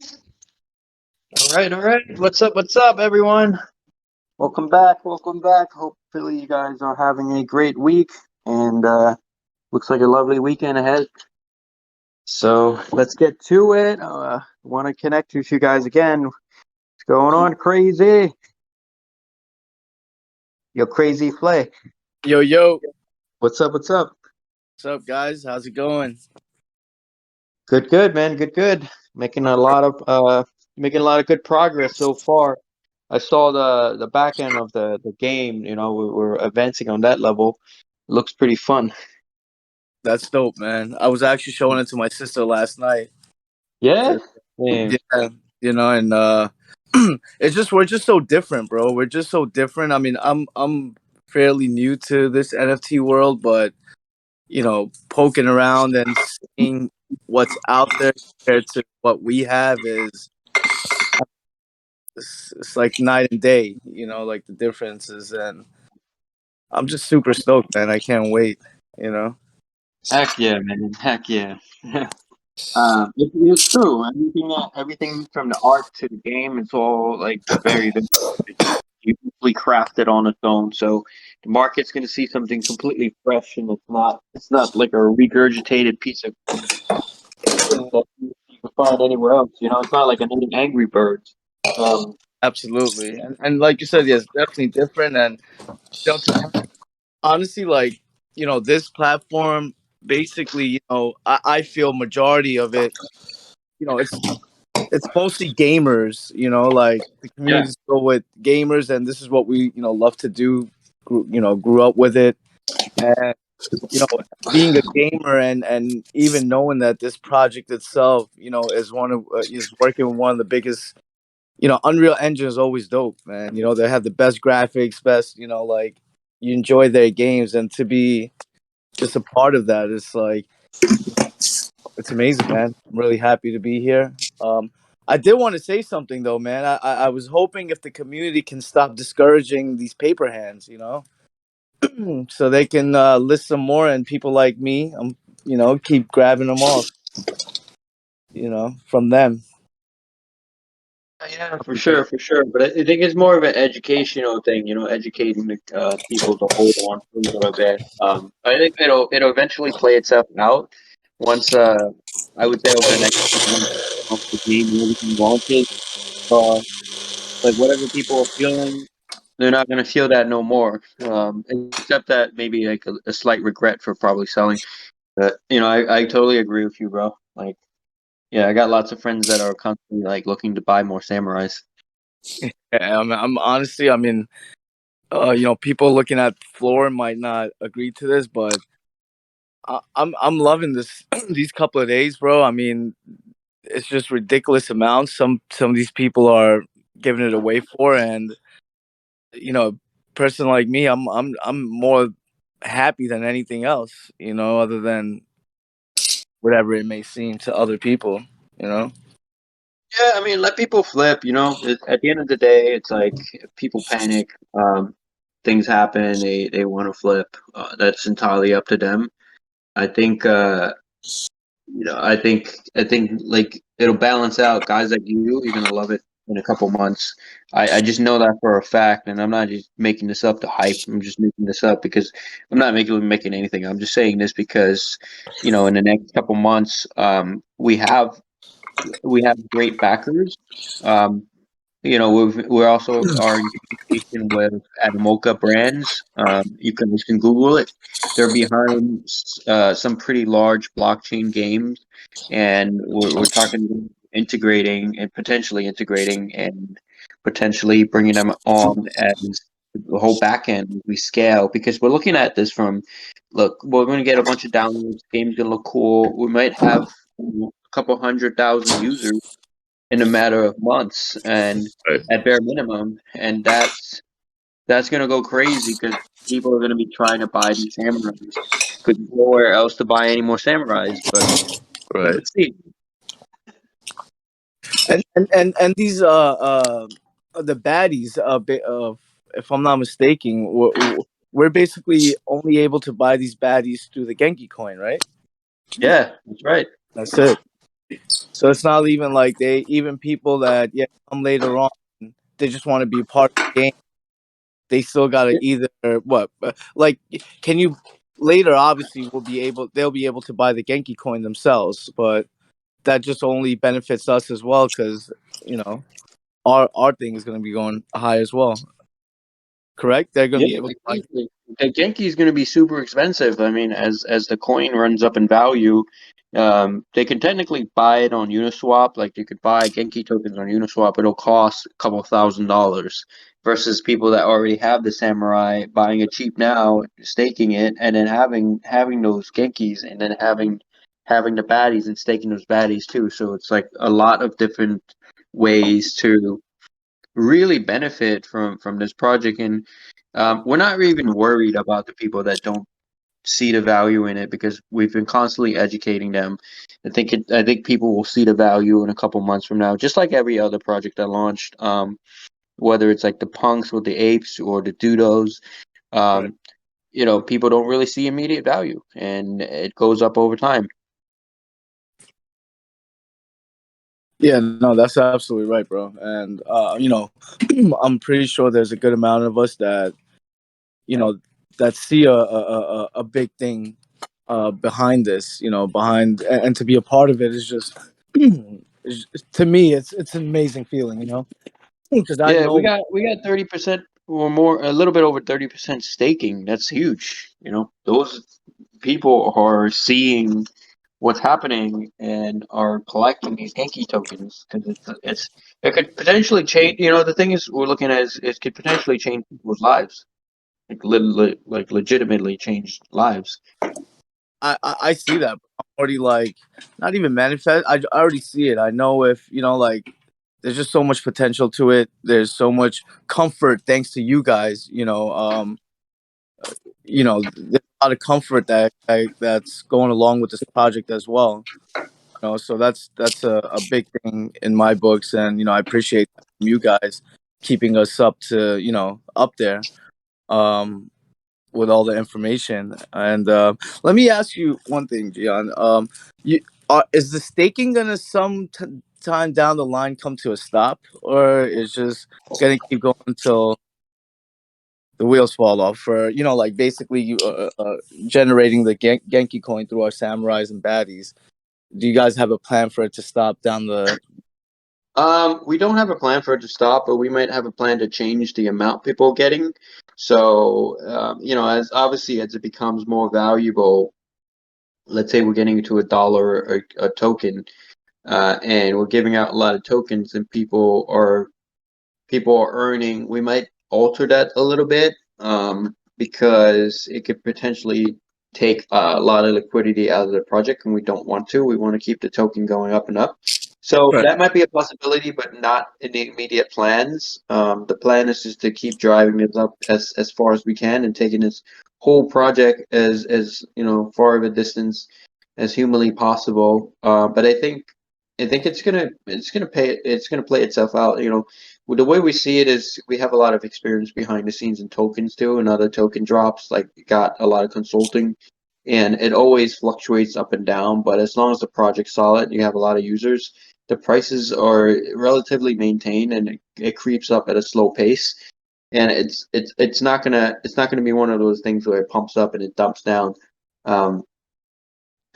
All right. What's up, everyone? Welcome back. Welcome back. Hopefully, you guys are having a great week and looks like a lovely weekend ahead. So let's get to it. Want to connect with you guys again. What's going on, crazy? Yo, crazy play. Yo, yo. What's up? What's up? What's up, guys? How's it going? Good, man. Good. Making a lot of good progress so far. I saw the back end of the game. We're advancing on that level. Looks pretty fun. That's dope, man. I was actually showing it to my sister last night. Yeah. 'Cause, Yeah. yeah, and it's just we're just so different, bro. We're just so different. I mean, I'm fairly new to this NFT world, but poking around and seeing what's out there compared to what we have is it's like night and day. Like the differences, and I'm just super stoked, man. I can't wait. You know. Heck yeah, man. Heck yeah. It's true. Everything from the art to the game, it's all like very beautifully crafted on its own. So the market's going to see something completely fresh, and it's not like a regurgitated piece of thing that you can find anywhere else. It's not like an Angry Birds. Um, Absolutely, and like you said, yes, definitely different. And to me, honestly, like this platform, basically, I feel majority of it, it's mostly gamers. Like the yeah, community's filled with gamers, and this is what we love to do. Grew up with it, and being a gamer and even knowing that this project itself, is working with one of the biggest Unreal Engine is always dope, man. They have the best graphics, best, like you enjoy their games, and to be just a part of that, it's like it's amazing, man. I'm really happy to be here. I did want to say something though, man. I was hoping if the community can stop discouraging these paper hands, so they can list some more, and people like me, keep grabbing them off, from them. yeah, for sure. But I think it's more of an educational thing. Educating the people to hold on to it a little bit. I think it'll eventually play itself out once. I would say over the next few months, once the game and everything launches. Uh, like whatever people are feeling, they're not gonna feel that no more. Except that maybe like a slight regret for probably selling. But I totally agree with you, bro. Like, yeah, I got lots of friends that are constantly like looking to buy more samurais. Yeah, I'm honestly, I mean, people looking at the floor might not agree to this, but I'm loving this these couple of days, bro. I mean, it's just ridiculous amounts. Some of these people are giving it away for, and a person like me, I'm more happy than anything else, other than whatever it may seem to other people, you know. Yeah, I mean, let people flip. At the end of the day, it's like if people panic. Things happen. They want to flip. That's entirely up to them. I think. I think like it'll balance out. Guys like you're gonna love it in a couple months. I just know that for a fact, and I'm not just making this up to hype. I'm just making this up because I'm not making anything. I'm just saying this because, in the next couple months, we have great backers. Um, we're also are in communication with Animoca Brands. You can Google it. They're behind some pretty large blockchain games, and we're talking integrating and potentially bringing them on as the whole back end we scale because we're looking at this from look, we're going to get a bunch of downloads. Game's going to look cool. We might have a couple 100,000 users in a matter of months and Right. at bare minimum, and that's gonna go crazy because people are gonna be trying to buy these samurais because there's nowhere else to buy any more samurais. But Right. let's see. And these the baddies if I'm not mistaken, we're basically only able to buy these baddies through the Genki coin, right? Yeah, that's right. That's it. So it's not even like even people that come later on, they just want to be a part of the game. They still gotta either what like can you later obviously they'll be able to buy the Genki coin themselves, but that just only benefits us as well because you know our thing is going to be going high as well. Correct? They're going to Yeah, be able to buy. exactly. The Genki is going to be super expensive. I mean, as the coin runs up in value, they can technically buy it on Uniswap. Like you could buy Genki tokens on Uniswap. It'll cost a couple $1,000 versus people that already have the Samurai buying it cheap now, staking it, and then having those Genkis, and then having the baddies and staking those baddies too. So it's like a lot of different ways to really benefit from this project. And we're not even worried about the people that don't see the value in it because we've been constantly educating them. I think people will see the value in a couple months from now, just like every other project that launched. Whether it's like the punks or the apes or the doodles, Right. um, people don't really see immediate value, and it goes up over time. Yeah, no, that's absolutely right, bro. And I'm pretty sure there's a good amount of us that you know that see a big thing behind this. Behind and to be a part of it is just to me it's an amazing feeling. Because I Yeah, we know. got we got 30% or more, a little bit over 30% staking. That's huge. Those people are seeing what's happening and are collecting these Genki tokens because it could potentially change. The thing is we're looking at is it could potentially change people's lives, like legitimately change lives. I see that. I'm already like not even manifest. I already see it. I know if like there's just so much potential to it. There's so much comfort thanks to you guys. There's a lot of comfort that's going along with this project as well. So that's a big thing in my books, and I appreciate you guys keeping us up to up there. Um, with all the information. And let me ask you one thing, Gian. You is the staking gonna time down the line come to a stop, or is just gonna keep going until the wheels fall off? For like basically you generating the Genki coin through our samurais and baddies. Do you guys have a plan for it to stop down the? We don't have a plan for it to stop, but we might have a plan to change the amount people are getting. So, as obviously as it becomes more valuable, let's say we're getting to $1 a token, and we're giving out a lot of tokens, and people are earning. We might alter that a little bit, because it could potentially take a lot of liquidity out of the project, and we don't want to. We want to keep the token going up and up. So Right. that might be a possibility, but not in the immediate plans. The plan is just to keep driving this up as far as we can and taking this whole project as far of a distance as humanly possible. But I think it's gonna play itself out. Well, the way we see it is we have a lot of experience behind the scenes in tokens too, and other token drops. Like got a lot of consulting, and it always fluctuates up and down. But as long as the project's solid, you have a lot of users, the prices are relatively maintained, and it creeps up at a slow pace. And it's not gonna be one of those things where it pumps up and it dumps down. Um,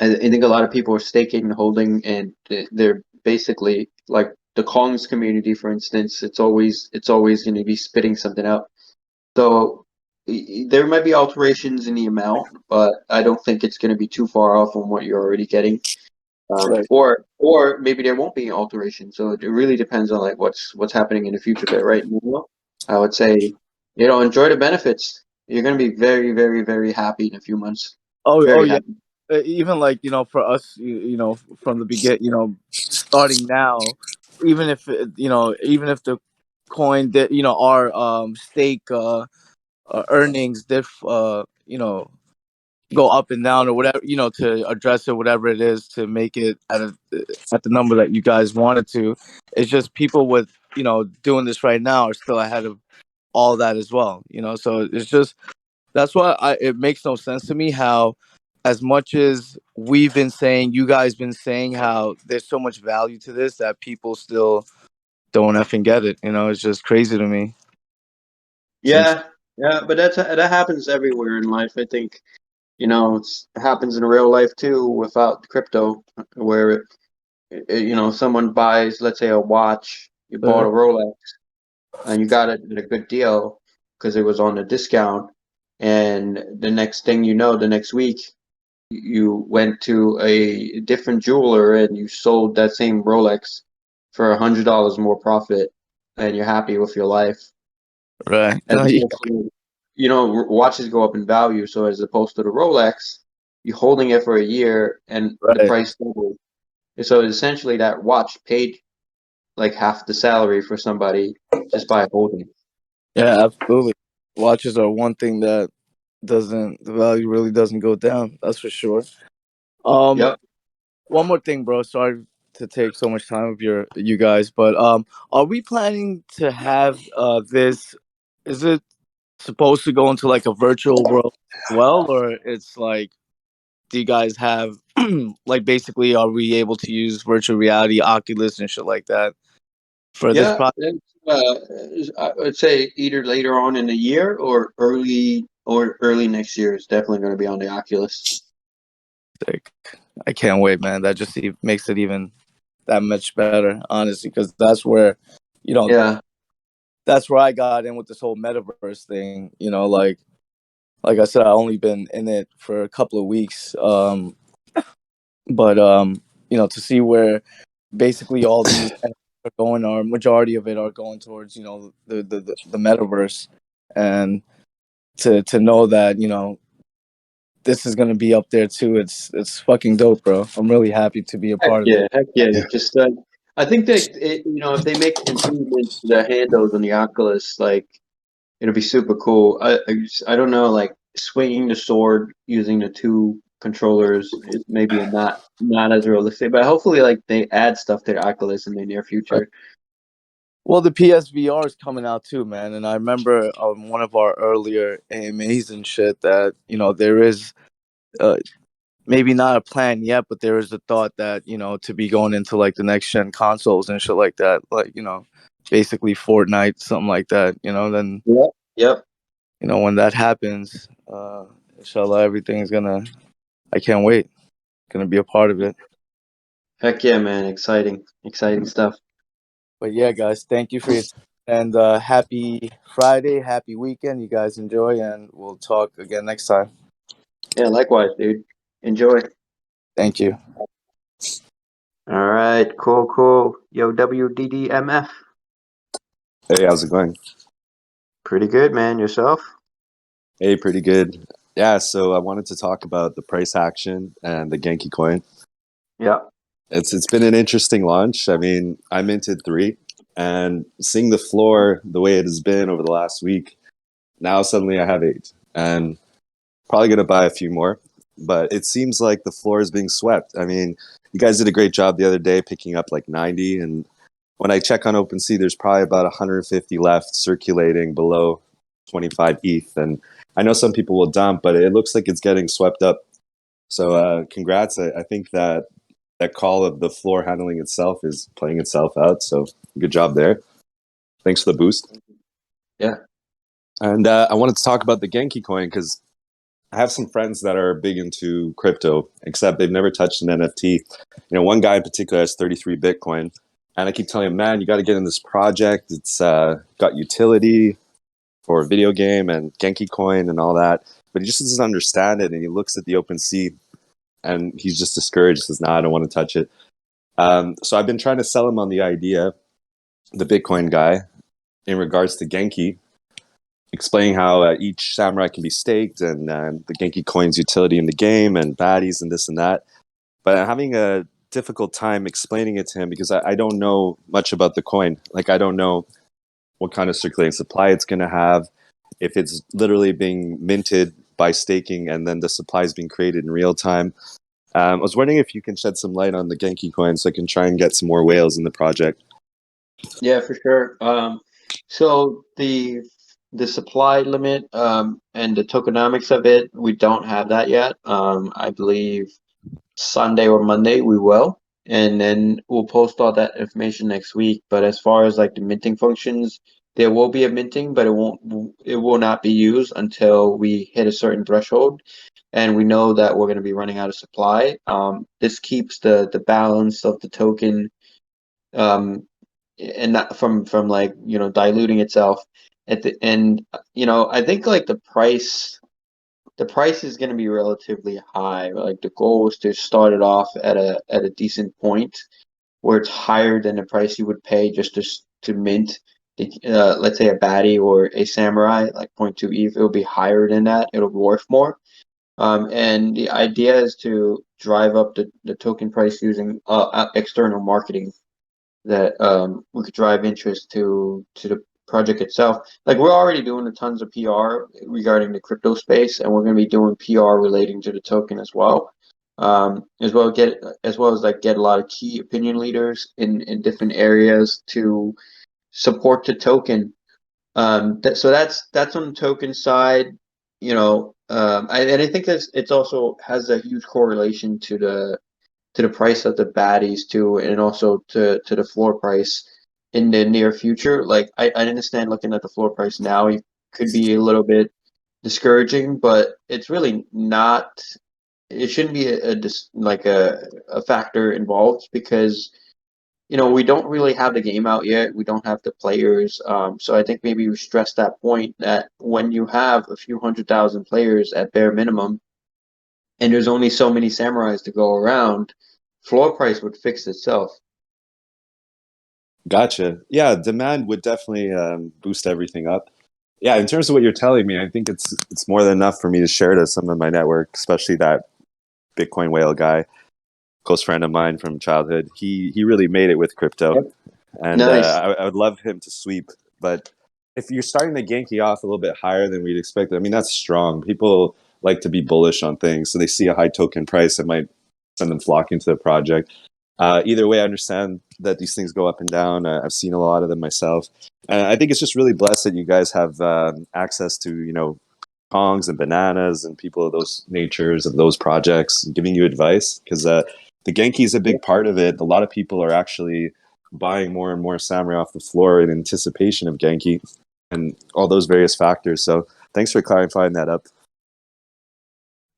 I think a lot of people are staking and holding, and they're basically like the Kongs community, for instance. It's always going to be spitting something out. So there might be alterations in the amount, but I don't think it's going to be too far off from what you're already getting. Right. Or maybe there won't be an alteration. So it really depends on like what's happening in the future. But right now, I would say enjoy the benefits. You're going to be very, very, very happy in a few months. Oh Very yeah. happy. Even like for us, from the begin, starting now, even if even if the coin that our stake earnings go up and down or whatever, to address it, whatever it is, to make it at the number that you guys wanted to. It's just people with doing this right now are still ahead of all that as well. So it's just that's why it makes no sense to me how as much as we've been saying, you guys been saying how there's so much value to this that people still don't effing get it. You know, it's just crazy to me. Since Yeah, yeah, but that happens everywhere in life. I think it happens in real life too without crypto, where someone buys, let's say, a watch. You bought a Rolex and you got it at a good deal because it was on a discount, and the next thing you know, the next week you went to a different jeweler and you sold that same Rolex for $100 more profit, and you're happy with your life. right, As no, yeah, opposed to, watches go up in value. So as opposed to the Rolex, you're holding it for a year and the right, price doubled. So essentially, that watch paid like half the salary for somebody just by holding. yeah, absolutely. Watches are one thing that doesn't the value really doesn't go down. That's for sure. Um, Yep. one more thing, bro. Sorry to take so much time of you guys, but are we planning to have this? Is it supposed to go into like a virtual world as well, or it's like, do you guys have like basically are we able to use virtual reality, Oculus, and shit like that for this Yeah. project? I would say either later on in the year or early next year is definitely going to be on the Oculus. I can't wait, man. That just makes it even that much better, honestly, because that's where, you know, Yeah. that's where I got in with this whole metaverse thing. You know, like I said, I only been in it for a couple of weeks, but to see where basically all these are going, or majority of it are going towards, the metaverse, and to know that this is gonna be up there too. It's fucking dope, bro. I'm really happy to be a part of it. Heck yeah. Yeah. Just I think that if they make improvements to the handles on the Oculus, like it'll be super cool. I don't know, like swinging the sword using the two controllers is maybe not as realistic, but hopefully like they add stuff to the Oculus in the near future. Well, the PSVR is coming out too, man. And I remember one of our earlier AMAs and shit that there is uh, maybe not a plan yet, but there is a thought that to be going into like the next gen consoles and shit like that, like basically Fortnite, something like that. Then Yep. Yep. when that happens, inshallah, everything's gonna. I can't wait. Gonna be a part of it. Heck yeah, man. Exciting stuff. But yeah, guys, thank you for your time. And happy Friday, happy weekend. You guys enjoy, and we'll talk again next time. Yeah, likewise, dude. Enjoy. Thank you. All right, cool. Yo, WDDMF. Hey, how's it going? Pretty good, man. Yourself? Hey, pretty good. Yeah, so I wanted to talk about the price action and the Genki coin. Yeah. It's been an interesting launch. I mean, I minted 3, and seeing the floor the way it has been over the last week, now suddenly I have 8, and probably gonna buy a few more. But it seems like the floor is being swept. I mean, you guys did a great job the other day picking up like 90, and when I check on OpenSea, there's probably about 150 left circulating below 25 ETH. And I know some people will dump, but it looks like it's getting swept up. So congrats. I think that call of the floor handling itself is playing itself out. So good job there. Thanks for the boost. Yeah. And I wanted to talk about the Genki coin because I have some friends that are big into crypto, except they've never touched an NFT. One guy in particular has 33 Bitcoin. And I keep telling him, man, you got to get in this project. It's got utility for a video game and Genki coin and all that. But he just doesn't understand it. And he looks at the OpenSea and he's just discouraged. He says, nah, I don't want to touch it. So I've been trying to sell him on the idea, the Bitcoin guy, in regards to Genki, explaining how each samurai can be staked and the Genki coin's utility in the game and baddies and this and that. But I'm having a difficult time explaining it to him because I don't know much about the coin. Like, I don't know what kind of circulating supply it's going to have, if it's literally being minted by staking and then the supply is being created in real time. I was wondering if you can shed some light on the Genki coin so I can try and get some more whales in the project. Yeah, for sure. So the the supply limit and the tokenomics of it, we don't have that yet. I believe Sunday or Monday we will, and then we'll post all that information next week. But as far as like the minting functions, there will be a minting, but it will not be used until we hit a certain threshold, and we know that we're going to be running out of supply. This keeps the balance of the token and not from like diluting itself at the end. I think like the price is going to be relatively high. Like the goal is to start it off at a decent point where it's higher than the price you would pay just to mint let's say a Baddie or a Samurai like point 0.2 ETH. It'll be higher than that. It'll be worth more. And the idea is to drive up the token price using external marketing that we could drive interest to the project itself. Like we're already doing a tons of PR regarding the crypto space, and we're going to be doing PR relating to the token as well. As well as like get a lot of key opinion leaders in different areas to support the token. So that's on the token side. And I think it's also has a huge correlation to the price of the baddies too, and also to the floor price in the near future. Like I understand looking at the floor price now, it could be a little bit discouraging, but it's really not. It shouldn't be a factor involved because we don't really have the game out yet. We don't have the players. So I think maybe we stress that point that when you have a few 100,000 players at bare minimum, and there's only so many samurais to go around, floor price would fix itself. Gotcha. Yeah, demand would definitely boost everything up. Yeah, in terms of what you're telling me, I think it's more than enough for me to share to some of my network, especially that Bitcoin whale guy, close friend of mine from childhood. He really made it with crypto, Yep. and Nice. I would love him to sweep. But if you're starting the Genki off a little bit higher than we'd expect, I mean that's strong. People like to be bullish on things, so they see a high token price, it might send them flocking to the project. Either way, I understand that these things go up and down. I've seen a lot of them myself. I think it's just really blessed that you guys have access to Kongs and bananas and people of those natures of those projects giving you advice because the Genki is a big part of it. A lot of people are actually buying more and more Samurai off the floor in anticipation of Genki and all those various factors. So thanks for clarifying that up.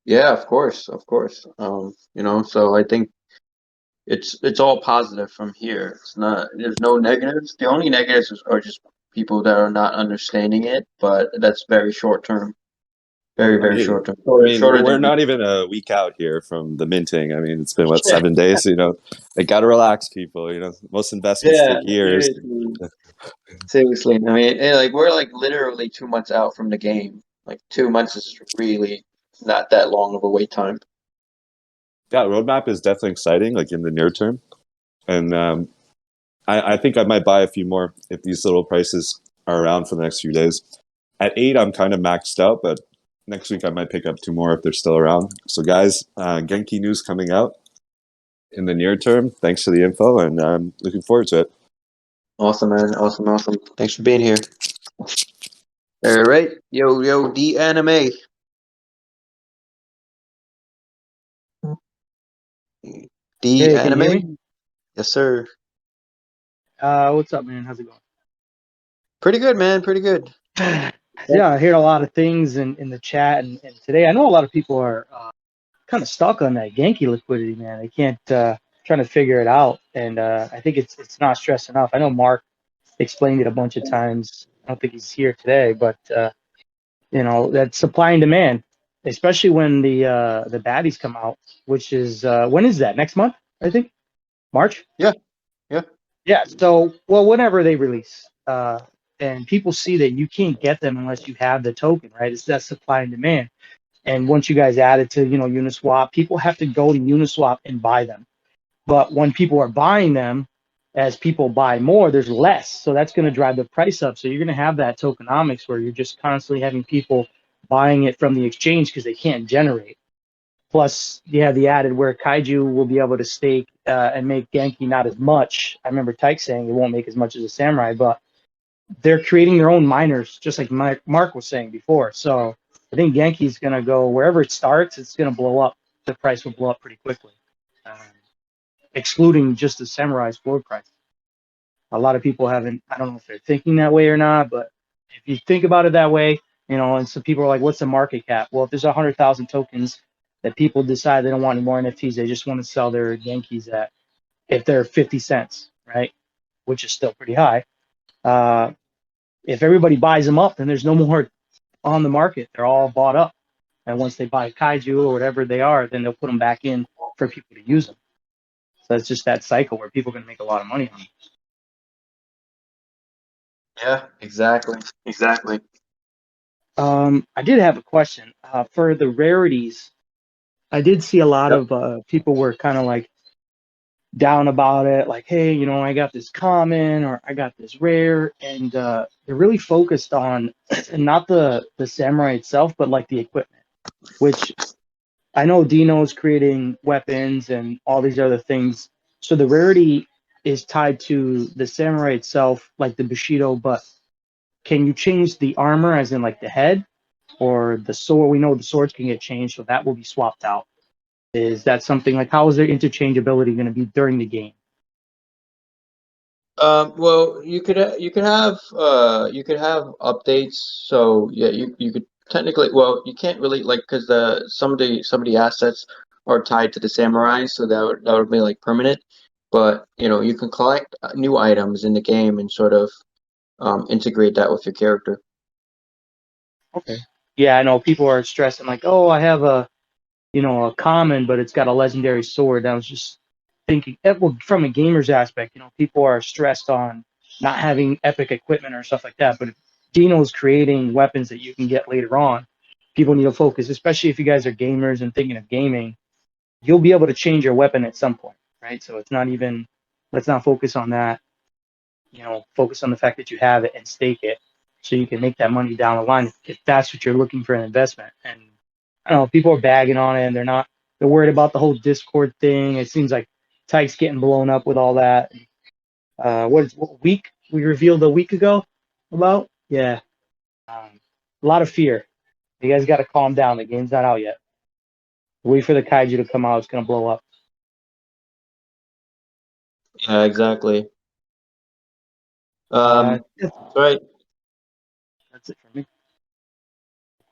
Yeah, of course, of course. So I think it's all positive from here. It's not. There's no negatives. The only negatives are just people that are not understanding it, but that's very short term. Very, I very mean, short term. I Shorter, mean, shorter we're than not even a week out here from the minting. I mean, it's been what 7 days. They got to relax, people. Most investments yeah, take years. seriously. Seriously. I mean, like we're like literally 2 months out from the game. Like 2 months is really not that long of a wait time. Yeah, roadmap is definitely exciting, like in the near term, and I think I might buy a few more if these little prices are around for the next few days. At 8, I'm kind of maxed out, but next week I might pick up 2 more if they're still around. So, guys, Genki news coming out in the near term. Thanks for the info, and I'm looking forward to it. Awesome, man. Awesome, awesome. Thanks for being here. All right. Yo, D anime. D Hey, can you hear anime? me? Yes, sir. What's up, man? How's it Pretty good, man. Pretty good. going? Yeah, I hear a lot of things in the chat, and today I know a lot of people are kind of stuck on that Genki liquidity, man. They can't trying to figure it out, and I think it's not stressed enough. I know Mark explained it a bunch of times. I don't think he's here today, but that supply and demand, especially when the baddies come out, which is when is that? Next month, I think, March. Yeah, yeah. Yeah. So, well, whenever they release, and people see that you can't get them unless you have the token, right? It's that supply and demand. And once you guys add it to, Uniswap, people have to go to Uniswap and buy them. But when people are buying them, as people buy more, there's less. So that's going to drive the price up. So you're going to have that tokenomics where you're just constantly having people buying it from the exchange because they can't generate. Plus, you have the added where Kaiju will be able to stake and make Genki not as much. I remember Tyke saying it won't make as much as a Samurai, but they're creating their own miners, just like Mark was saying before. So I think Genki's going to go wherever it starts, it's going to blow up. The price will blow up pretty quickly, excluding just the Samurai's floor price. A lot of people haven't, I don't know if they're thinking that way or not, but if you think about it that way, you know, and some people are like, what's the market cap? Well, if there's 100,000 tokens that people decide they don't want any more NFTs, they just want to sell their Genkis at, if they're 50 cents, right? Which is still pretty high. If everybody buys them up, then there's no more on the market. They're all bought up. And once they buy kaiju or whatever they are, then they'll put them back in for people to use them. So it's just that cycle where people are going to make a lot of money on them. Yeah, exactly. Exactly. I did have a question for the rarities. I did see a lot Yep. of people were kind of like down about it, like, hey, you know, I got this common or I got this rare, and they're really focused on not the samurai itself, but like the equipment, which I know Dino's creating weapons and all these other things. So the rarity is tied to the samurai itself, like the Bushido, but can you change the armor as in like the head or the sword? We know the swords can get changed, so that will be swapped out. Is that something like how is their interchangeability going to be during the game? Well, you could have updates. So yeah, you could technically, well, you can't really like because some of the assets are tied to the samurai, so that would be like permanent. But you know, you can collect new items in the game and sort of integrate that with your character. Okay. Yeah, I know people are stressing like, oh, I have a a common, but it's got a legendary sword. I was just thinking, well, from a gamer's aspect, people are stressed on not having epic equipment or stuff like that. But if Dino's creating weapons that you can get later on, people need to focus, especially if you guys are gamers and thinking of gaming. You'll be able to change your weapon at some point, right? So it's not even, let's not focus on that. Focus on the fact that you have it and stake it so you can make that money down the line if that's what you're looking for an investment. And I don't know, people are bagging on it and they're worried about the whole Discord thing. It seems like Tyke's getting blown up with all that. What week we revealed a week ago about? Yeah. A lot of fear. You guys got to calm down. The game's not out yet. Wait for the kaiju to come out. It's going to blow up. Yeah, exactly. That's Right. it for me.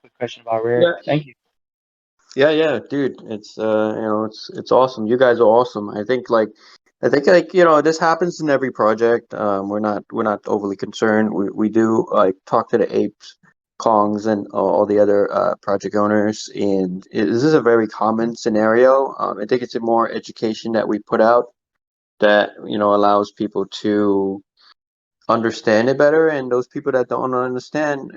Quick question about Rare. Yeah. Thank you. Yeah, dude. It's it's awesome. You guys are awesome. I think like, this happens in every project. We're not overly concerned. We do like talk to the apes, Kongs, and all the other project owners, and this is a very common scenario. I think it's a more education that we put out that, allows people to understand it better, and those people that don't understand,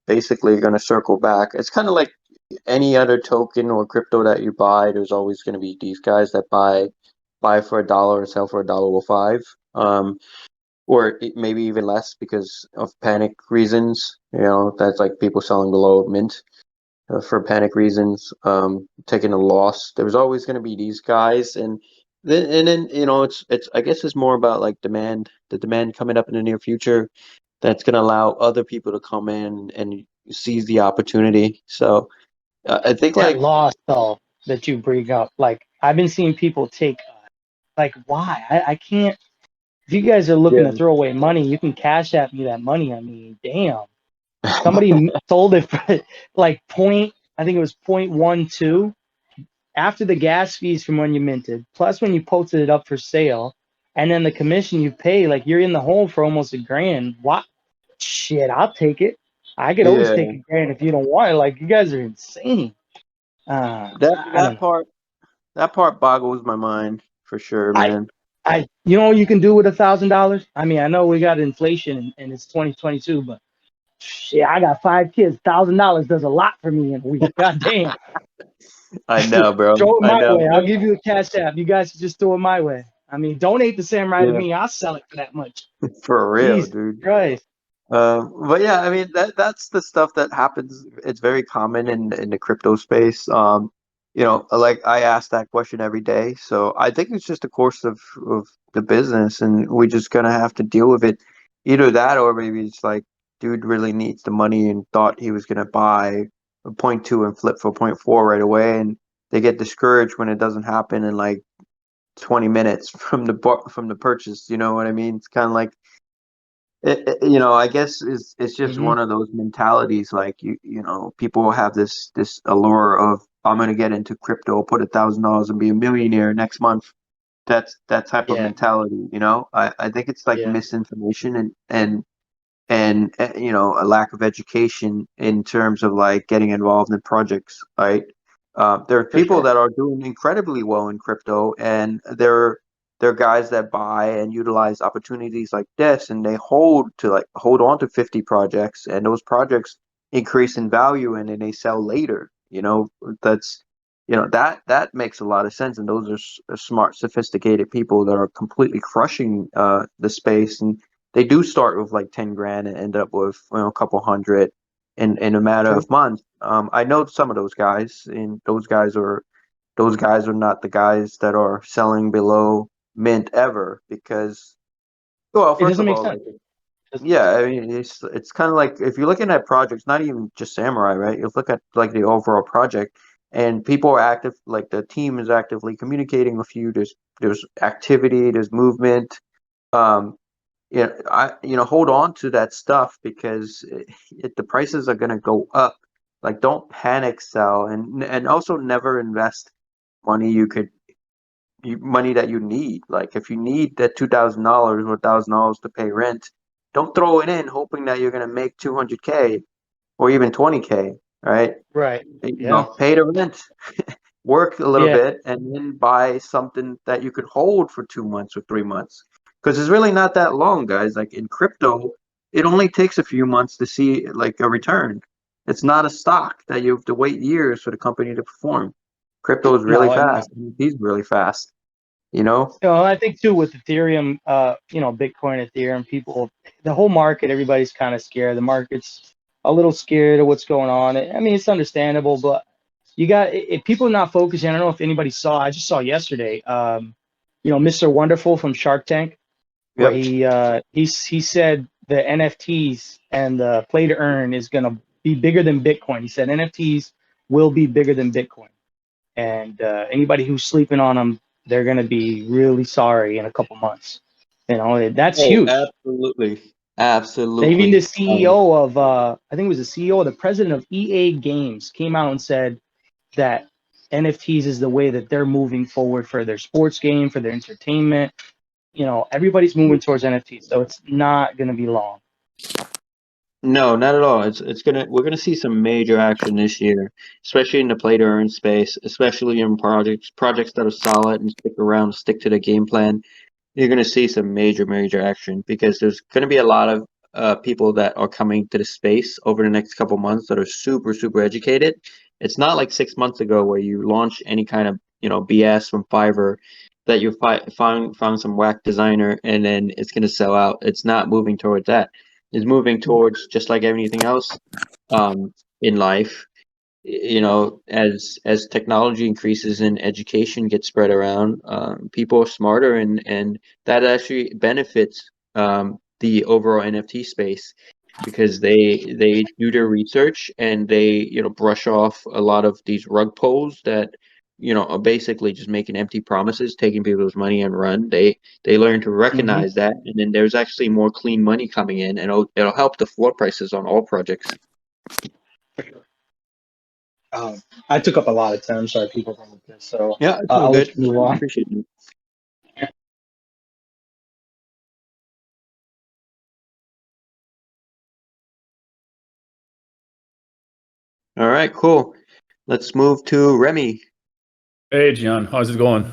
basically going to circle back. It's kind of like any other token or crypto that you buy. There's always going to be these guys that buy for $1 and sell for $1.05, or maybe even less because of panic reasons. That's like people selling below mint for panic reasons, taking a loss. There's always going to be these guys, and then it's I guess it's more about like the demand coming up in the near future that's going to allow other people to come in and seize the opportunity. So I think That like loss, though, that you bring up, like, I've been seeing people take, like, why? I can't. If you guys are looking yeah, to throw away money, you can cash at me that money. I mean, damn. Somebody sold it for like I think it was 0.12 after the gas fees from when you minted, plus when you posted it up for sale, and then the commission you pay, like you're in the hole for almost $1,000. What? Shit, I'll take it. I could always take yeah, $1,000 if you don't want it. Like, you guys are insane. I don't that know. part boggles my mind for sure, I man. you can do with $1,000. I mean, I know we got inflation and it's 2022, but shit, I got 5 kids. $1,000 does a lot for me in a week. God damn. I know, bro. Throw it I my know. way. I'll give you a cash app. You guys just throw it my way. I mean, donate the samurai to Yeah, me. I'll sell it for that much. for real, Jesus dude. Christ. But yeah, I mean that's the stuff that happens. It's very common in the crypto space. Like I ask that question every day. So I think it's just a course of the business, and we're just gonna have to deal with it. Either that, or maybe it's like dude really needs the money and thought he was gonna buy a point two and flip for point four right away, and they get discouraged when it doesn't happen in like 20 minutes from the purchase. You know what I mean? It's kind of like I guess it's just Hmm. one of those mentalities. Like people have this allure of I'm gonna get into crypto, put $1,000 and be a millionaire next month. That's that type of Yeah, mentality. I think it's like yeah, misinformation and a lack of education in terms of like getting involved in projects, right? There are for people sure. that are doing incredibly well in crypto, and they're guys that buy and utilize opportunities like this, and they hold on to 50 projects, and those projects increase in value, and then they sell later. That's that makes a lot of sense, and those are smart, sophisticated people that are completely crushing the space, and they do start with like 10 grand and end up with a couple hundred in a matter True. of months. I know some of those guys, and those guys are not the guys that are selling below mint ever because, well, It first doesn't of make all, sense. like, It doesn't make yeah, sense. I mean, it's kind of like if you're looking at projects, not even just Samurai, right? You look at like the overall project, and people are active, like the team is actively communicating with you. There's activity, there's movement. Um, hold on to that stuff because the prices are going to go up. Like, don't panic sell, and also never invest money money that you need. Like, if you need that $2,000 or $1,000 to pay rent, don't throw it in hoping that you're going to make 200K or even 20K, right? Right. Yeah. Pay the rent, work a little Yeah. bit, and then buy something that you could hold for 2 months or 3 months. Because it's really not that long, guys. Like in crypto, it only takes a few months to see like a return. It's not a stock that you have to wait years for the company to perform. Crypto is really No, I know. fast. It's really fast. You know? I think too with Ethereum, Bitcoin, Ethereum, people, the whole market, everybody's kind of scared. The market's a little scared of what's going on. I mean, it's understandable, but you got if people are not focusing. I don't know if anybody saw. I just saw yesterday. Mr. Wonderful from Shark Tank, where Yep. he said the NFTs and the play to earn is gonna be bigger than Bitcoin. He said NFTs will be bigger than Bitcoin, and anybody who's sleeping on them, they're gonna be really sorry in a couple months. That's Oh, huge. absolutely. Even the Absolutely. CEO of I think it was the CEO, the president of EA Games, came out and said that NFTs is the way that they're moving forward for their sports game, for their entertainment. Everybody's moving towards NFTs, so it's not gonna be long. No, not at all. We're gonna see some major action this year, especially in the play to earn space, especially in projects that are solid and stick around, stick to the game plan. You're gonna see some major action because there's gonna be a lot of people that are coming to the space over the next couple months that are super educated. It's not like 6 months ago where you launch any kind of BS from Fiverr that you found some whack designer and then it's gonna sell out. It's not moving towards that. It's moving towards just like anything else in life. As technology increases and education gets spread around, people are smarter, and that actually benefits the overall NFT space because they do their research and they brush off a lot of these rug pulls that are basically just making empty promises, taking people's money and run. They learn to Hmm. recognize that, and then there's actually more clean money coming in, and it'll help the floor prices on all projects. I took up a lot of time. Sorry, people from this, so Yeah, it's all I'll let good. you move I on. appreciate it. All right, cool. Let's move to Remy. Hey, Gian, how's it going?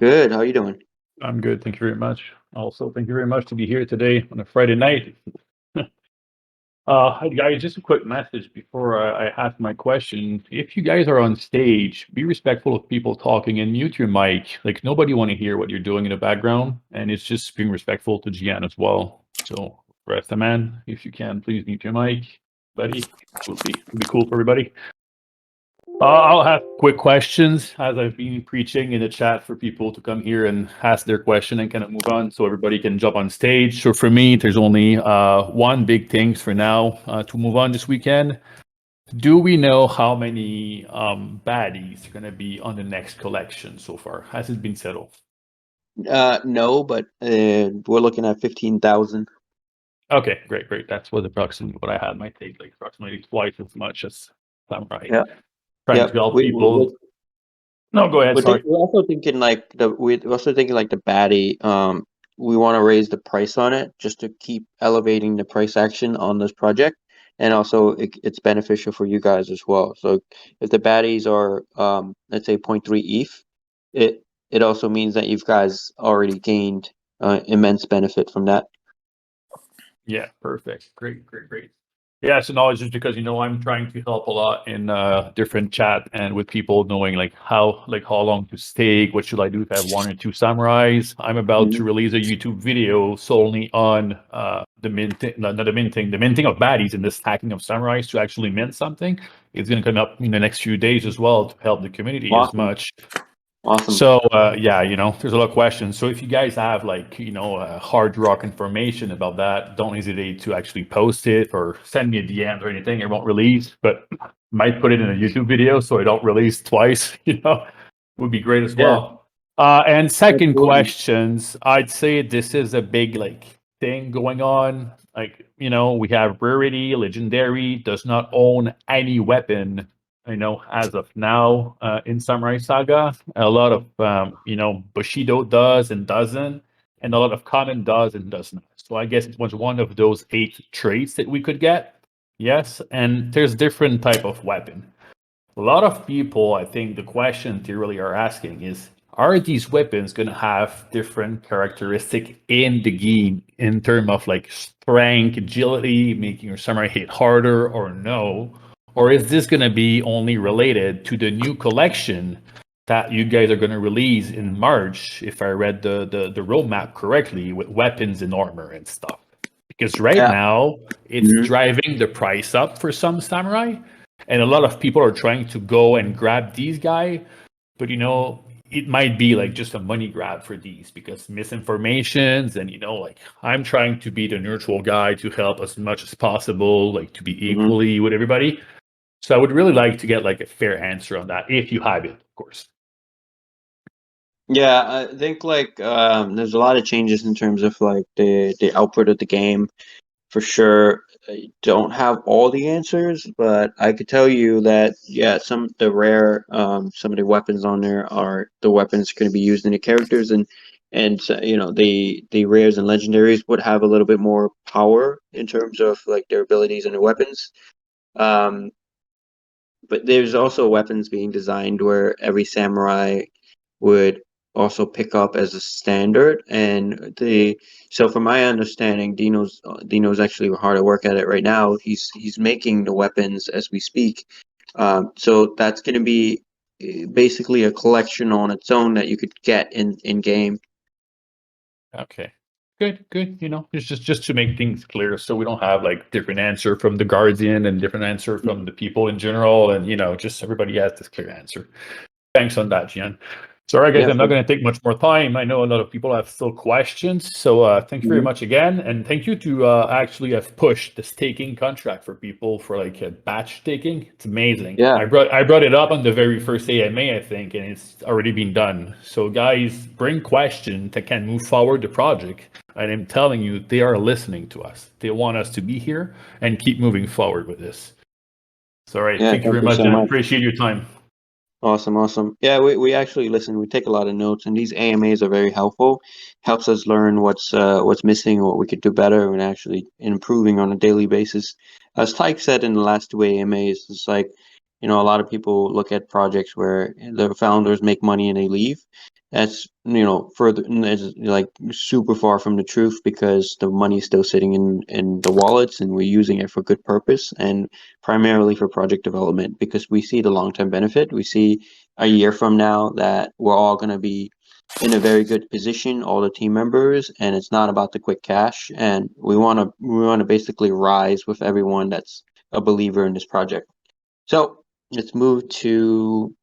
Good. How you doing? I'm good, thank you very much. Also, thank you very much to be here today on a Friday night. Hi guys, just a quick message before I ask my question. If you guys are on stage, be respectful of people talking and mute your mic. Like nobody want to hear what you're doing in the background, and it's just being respectful to Gian as well. So, rest the man, if you can, please mute your mic, buddy. Would be cool for everybody. I'll have quick questions as I've been preaching in the chat for people to come here and ask their question and kind of move on so everybody can jump on stage. So for me, there's only one big thing for now to move on this weekend. Do we know how many baddies are going to be on the next collection so far? Has it been settled? No, but we're looking at 15,000. Okay, great. That's what approximately what I had. Might take like approximately twice as much as Samurai. Yeah. Trying Yep. to help people. No, go ahead. Sorry. We're also thinking like the Baddie. We want to raise the price on it just to keep elevating the price action on this project, and also it's beneficial for you guys as well. So if the baddies are let's say 0.3 ETH, it also means that you guys already gained immense benefit from that. Yeah, perfect. Great. Yeah, so no, it's just because I'm trying to help a lot in different chat and with people knowing how long to stake, what should I do if I have one or two samurais. I'm about to release a YouTube video solely on the minting, not the minting of baddies and the stacking of samurais to actually mint something. It's going to come up in the next few days as well to help the community as much. Awesome. So yeah, there's a lot of questions. So if you guys have hard rock information about that, don't hesitate to actually post it or send me a DM or anything. I won't release, but might put it in a YouTube video so I don't release twice. Would be great as well. And second questions, I'd say this is a big thing going on. We have rarity, legendary, does not own any weapon. As of now, in Samurai Saga, a lot of Bushido does and doesn't, and a lot of common does and does not. So I guess it was one of those 8 traits that we could get. Yes, and there's different type of weapon. A lot of people, I think, the question they really are asking is: are these weapons going to have different characteristic in the game in terms of strength, agility, making your samurai hit harder, or no? Or is this going to be only related to the new collection that you guys are going to release in March, if I read the roadmap correctly, with weapons and armor and stuff? Because right now, it's driving the price up for some samurai, and a lot of people are trying to go and grab these guys, but it might be just a money grab for these because misinformations and I'm trying to be the neutral guy to help as much as possible, to be equally with everybody. So I would really like to get a fair answer on that, if you have it, of course. Yeah, I think there's a lot of changes in terms of the output of the game. For sure, I don't have all the answers, but I could tell you that some of the rare some of the weapons on there are the weapons going to be used in the characters, and the rares and legendaries would have a little bit more power in terms of their abilities and their weapons. But there's also weapons being designed where every samurai would also pick up as a standard, and so from my understanding, Dino's actually hard at work at it right now. He's making the weapons as we speak. So that's going to be basically a collection on its own that you could get in game. Okay. Good. Just to make things clear, so we don't have different answer from the Guardian and different answer from the people in general, and just everybody has this clear answer. Thanks on that, Gian. So, all right, guys, I'm not going to take much more time. I know a lot of people have still questions. So thank you very much again. And thank you to actually have pushed the staking contract for people for a batch staking. It's amazing. Yeah. I brought it up on the very first AMA, I think, and it's already been done. So guys, bring questions that can move forward the project. And I'm telling you, they are listening to us. They want us to be here and keep moving forward with this. So, all right, thank you very much, and I appreciate your time. Awesome. Yeah, we actually listen. We take a lot of notes, and these AMAs are very helpful. Helps us learn what's missing, what we could do better, and actually improving on a daily basis. As Tyke said in the last 2 AMAs, it's a lot of people look at projects where the founders make money and they leave. That's further, it's super far from the truth, because the money's still sitting in the wallets, and we're using it for good purpose, and primarily for project development, because we see the long-term benefit. We see a year from now that we're all going to be in a very good position, all the team members, and it's not about the quick cash, and we want to basically rise with everyone that's a believer in this project. So Let's move to.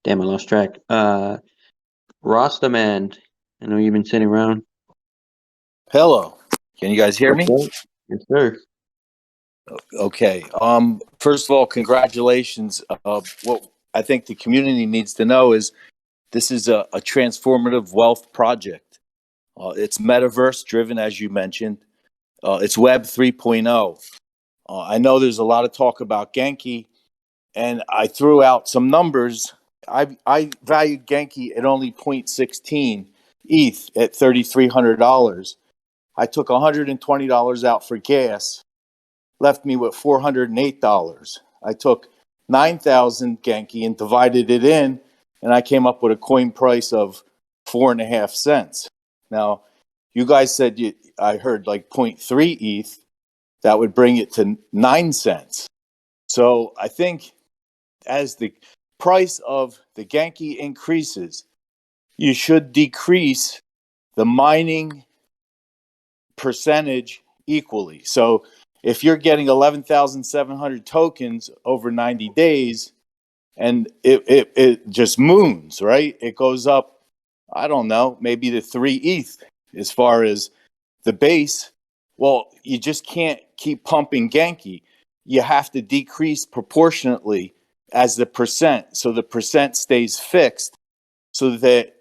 Damn, I lost track. Rostaman. I know you've been sitting around. Hello. Can you guys hear What's me? up? Yes, sir. Okay. First of all, congratulations. What I think the community needs to know is this is a transformative wealth project. It's metaverse driven, as you mentioned. It's Web 3.0. I know there's a lot of talk about Genki, and I threw out some numbers. I valued Genki at only 0.16 ETH at $3,300. I took $120 out for gas, left me with $408. I took 9,000 Genki and divided it in, and I came up with a coin price of 4.5 cents. Now, you guys said I heard like 0.3 ETH. That would bring it to 9 cents. So I think as the price of the Genki increases, you should decrease the mining percentage equally. So if you're getting 11,700 tokens over 90 days and it just moons, right? It goes up, I don't know, maybe to 3 ETH as far as the base. Well, you just can't keep pumping Genki. You have to decrease proportionately as the percent. So the percent stays fixed so that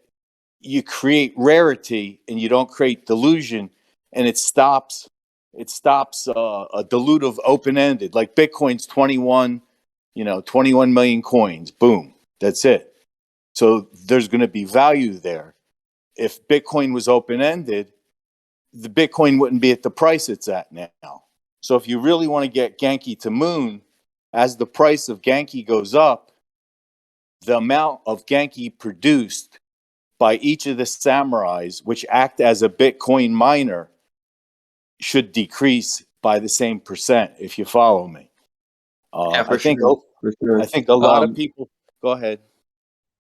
you create rarity and you don't create delusion, and it stops a dilutive open-ended, like Bitcoin's 21 million coins, boom, that's it. So there's going to be value there. If Bitcoin was open-ended, the Bitcoin wouldn't be at the price it's at now. So if you really want to get Genki to moon, as the price of Genki goes up, the amount of Genki produced by each of the samurais, which act as a Bitcoin miner, should decrease by the same percent, if you follow me. Yeah, I for think sure. For sure. I think a lot of people. Go ahead.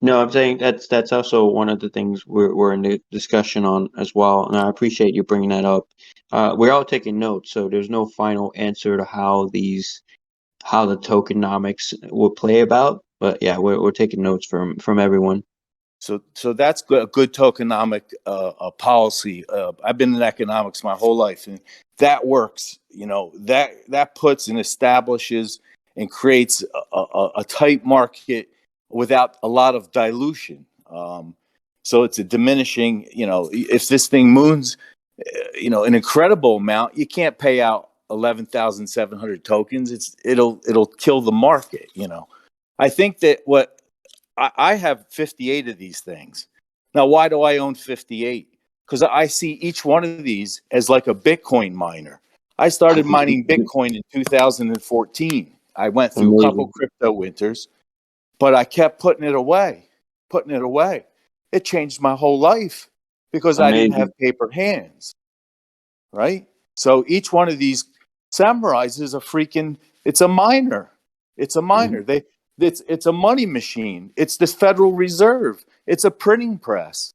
No, I'm saying that's also one of the things we're in the discussion on as well, and I appreciate you bringing that up. We're all taking notes, so there's no final answer to how the tokenomics will play about. But yeah, we're taking notes from everyone. So that's good, a good tokenomic policy. I've been in economics my whole life, and that works. That puts and establishes and creates a tight market without a lot of dilution. So it's a diminishing. If this thing moons, an incredible amount, you can't pay out 11,700 tokens. It'll kill the market. I think that what I have 58 of these things. Now, why do I own 58? Because I see each one of these as like a Bitcoin miner. I started mining Bitcoin in 2014. I went through a couple Amazing. crypto winters, but I kept putting it away. It changed my whole life because I didn't have Amazing. paper hands, right? So each one of these samurais is it's a miner. It's a miner. Mhm. It's a money machine. It's this Federal Reserve. It's a printing press.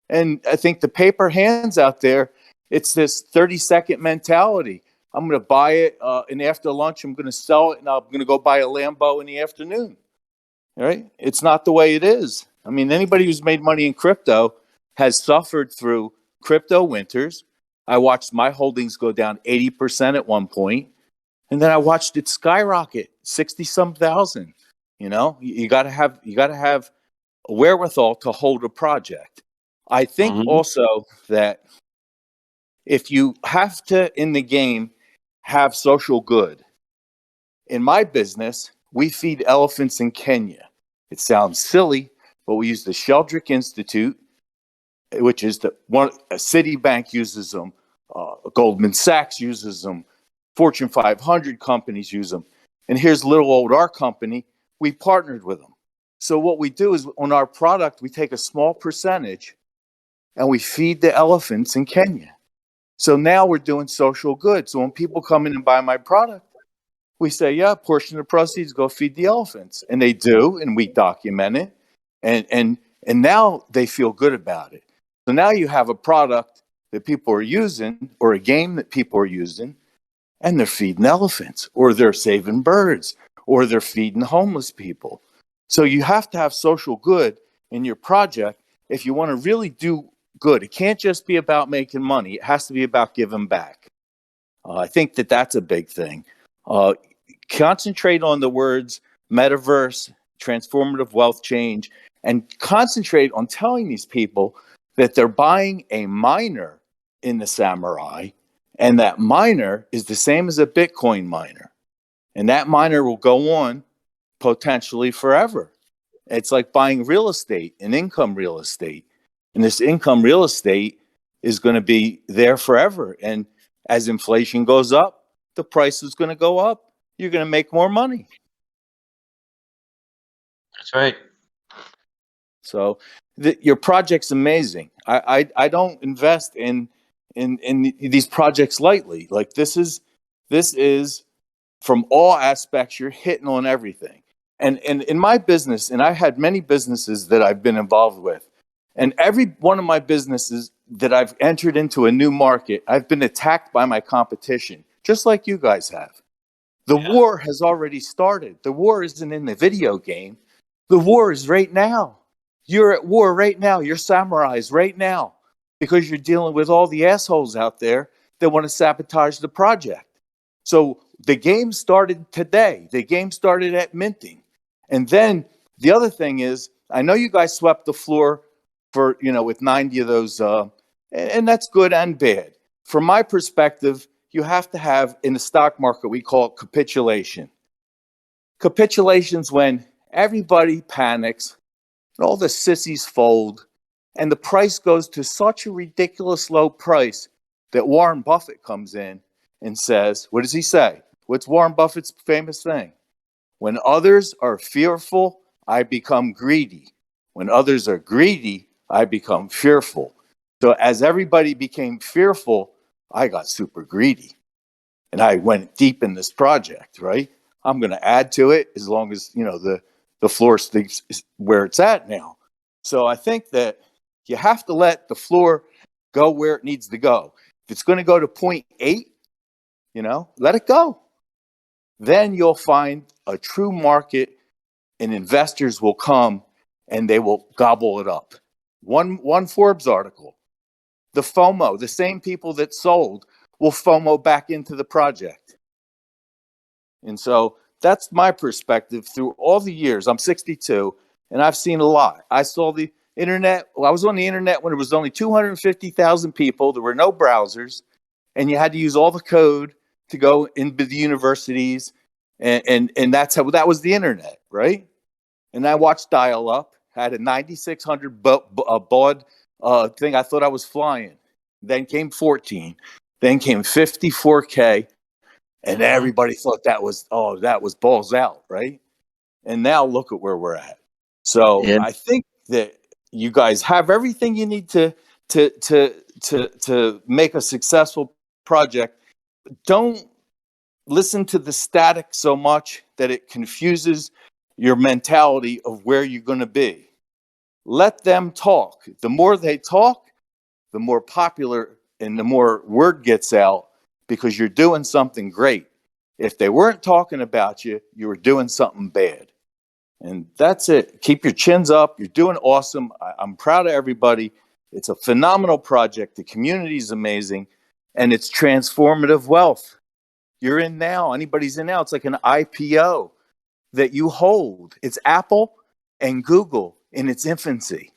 And I think the paper hands out there, it's this 30-second mentality. I'm going to buy it, and after lunch, I'm going to sell it, and I'm going to go buy a Lambo in the afternoon. All right? It's not the way it is. I mean, anybody who's made money in crypto has suffered through crypto winters. I watched my holdings go down 80% at one point, and then I watched it skyrocket 60 some thousand. You got to have a wherewithal to hold a project. I think Mhm. also that if you have to in the game have social good. In my business, we feed elephants in Kenya. It sounds silly, but we use the Sheldrick Institute, which is the one. Citibank uses them, Goldman Sachs uses them, Fortune 500 companies use them, and here's little old our company. We partnered with them. So what we do is on our product, we take a small percentage and we feed the elephants in Kenya. So now we're doing social good. So when people come in and buy my product, we say, yeah, a portion of the proceeds go feed the elephants. And they do, and we document it. And now they feel good about it. So now you have a product that people are using or a game that people are using, and they're feeding elephants or they're saving birds or they're feeding homeless people. So you have to have social good in your project if you want to really do good. It can't just be about making money. It has to be about giving back. I think that that's a big thing. Concentrate on the words metaverse, transformative wealth change, and concentrate on telling these people that they're buying a miner in the Samurai, and that miner is the same as a Bitcoin miner. And that miner will go on potentially forever. It's like buying real estate, an income real estate. And this income real estate is going to be there forever. And as inflation goes up, the price is going to go up. You're going to make more money. That's right. So your project's amazing. I don't invest in these projects lightly. Like this is from all aspects. You're hitting on everything. And in my business, and I've had many businesses that I've been involved with, and every one of my businesses that I've entered into a new market, I've been attacked by my competition, just like you guys have. The war has already started. The war isn't in the video game. The war is right now. You're at war right now. You're samurais right now because you're dealing with all the assholes out there that want to sabotage the project. So the game started today. The game started at minting. And then the other thing is, I know you guys swept the floor for, with 90 of those, and that's good and bad. From my perspective, you have to have, in the stock market, we call it capitulation. Capitulation's when everybody panics, and all the sissies fold, and the price goes to such a ridiculous low price that Warren Buffett comes in and says, what does he say? What's Warren Buffett's famous thing? When others are fearful, I become greedy. When others are greedy, I become fearful. So as everybody became fearful, I got super greedy. And I went deep in this project, right? I'm going to add to it as long as, the floor stays where it's at now. So I think that you have to let the floor go where it needs to go. If it's going to go to 0.8, let it go. Then you'll find a true market and investors will come and they will gobble it up. One Forbes article, the FOMO, the same people that sold will FOMO back into the project. And so that's my perspective through all the years. I'm 62 and I've seen a lot. I saw the internet. Well, I was on the internet when there was only 250,000 people. There were no browsers and you had to use all the code to go into the universities. And that's how that was the internet, right? And I watched dial up, had a 9600 baud thing. I thought I was flying. Then came 14, then came 54K. And everybody thought that was balls out, right? And now look at where we're at. So I think that you guys have everything you need to make a successful project. Don't listen to the static so much that it confuses your mentality of where you're going to be. Let them talk. The more they talk, the more popular and the more word gets out because you're doing something great. If they weren't talking about you, you were doing something bad. And that's it. Keep your chins up. You're doing awesome. I'm proud of everybody. It's a phenomenal project. The community is amazing. And it's transformative wealth. You're in now. Anybody's in now. It's like an IPO that you hold. It's Apple and Google in its infancy.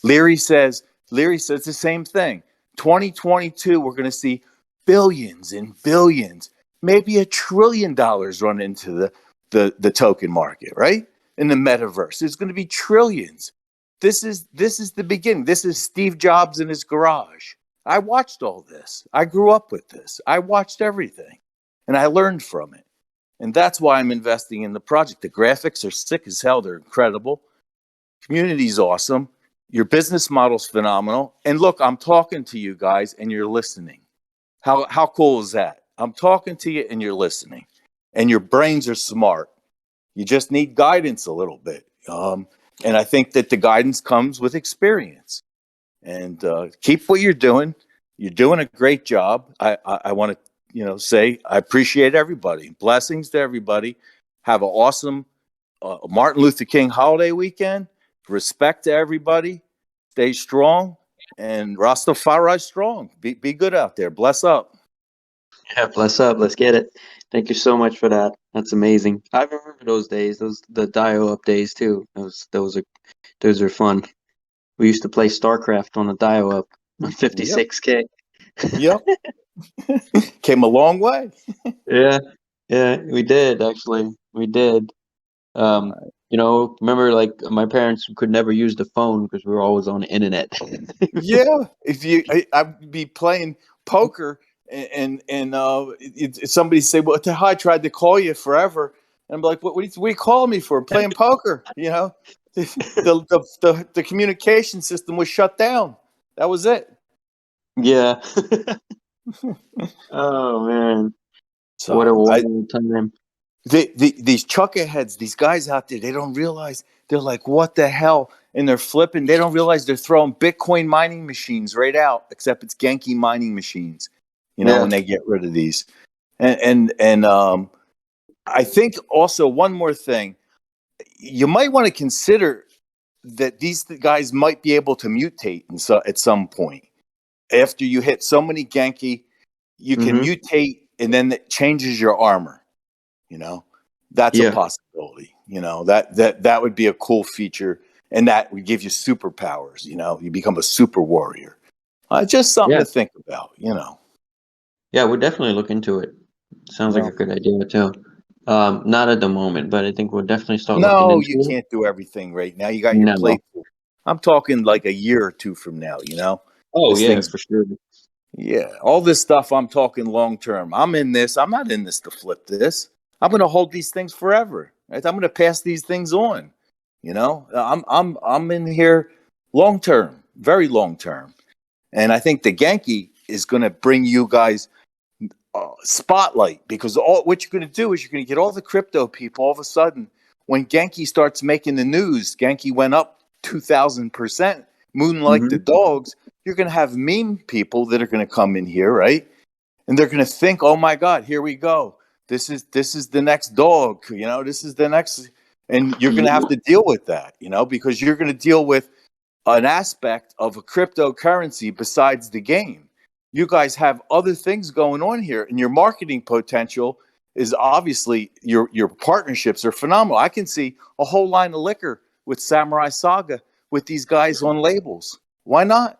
Leary says the same thing. 2022, we're going to see billions and billions, maybe $1 trillion run into the token market, right? In the metaverse. There's going to be trillions. This is the beginning. This is Steve Jobs in his garage. I watched all this. I grew up with this. I watched everything. And I learned from it. And that's why I'm investing in the project. The graphics are sick as hell. They're incredible. Community's awesome. Your business model's phenomenal. And look, I'm talking to you guys and you're listening. How cool is that? I'm talking to you and you're listening. And your brains are smart. You just need guidance a little bit. And I think that the guidance comes with experience. And keep what you're doing. You're doing a great job. I want to say I appreciate everybody. Blessings to everybody. Have an awesome Martin Luther King holiday weekend. Respect to everybody. Stay strong. And Rastafari strong. Be good out there. Bless up. Yeah, bless up. Let's get it. Thank you so much for that. That's amazing. I remember those days, the dial-up days too. Those are fun. We used to play StarCraft on the dial-up on Yep. 56K. Yep. Came a long way. Yeah, yeah, we did actually. We did. Um, remember like my parents could never use the phone because we were always on the internet. Yeah. I'd be playing poker somebody say, "Well, I tried to call you forever," and I'm like, "What are you calling me for? Playing poker?" You know, the communication system was shut down. That was it. Yeah. Oh man, what a So wonderful time. these chuckleheads, these guys out there, they don't realize, they're like, what the hell? And they're flipping. They don't realize they're throwing Bitcoin mining machines right out, except it's Genki mining machines, Yeah. when they get rid of these. And I think also one more thing, you might want to consider that these guys might be able to mutate at some point. After you hit so many Genki, you can Mm-hmm. mutate, and then it changes your armor. That's a Yeah. possibility. That would be a cool feature, and that would give you superpowers. You become a super warrior. Just something Yeah. to think about. Yeah, we'll definitely look into it. Sounds like a good idea too. Not at the moment, but I think we'll definitely start looking No, into you it. can't do everything right now. You got your No. plate full. I'm talking like a year or two from now. Oh This yeah, thing's for sure. Yeah, all this stuff I'm talking long term. I'm in this. I'm not in this to flip this. I'm going to hold these things forever. Right? I'm going to pass these things on. I'm in here long term, very long term. And I think the Genki is going to bring you guys spotlight, because what you're going to do is you're going to get all the crypto people all of a sudden. When Genki starts making the news, Genki went up 2,000%, moon like Mm-hmm. the dogs. You're going to have meme people that are going to come in here, right? And they're going to think, "Oh my God, here we go. This is the next dog. This is the next." And you're going to have to deal with that, because you're going to deal with an aspect of a cryptocurrency besides the game. You guys have other things going on here, and your marketing potential is obviously, your partnerships are phenomenal. I can see a whole line of liquor with Samurai Saga with these guys on labels. Why not?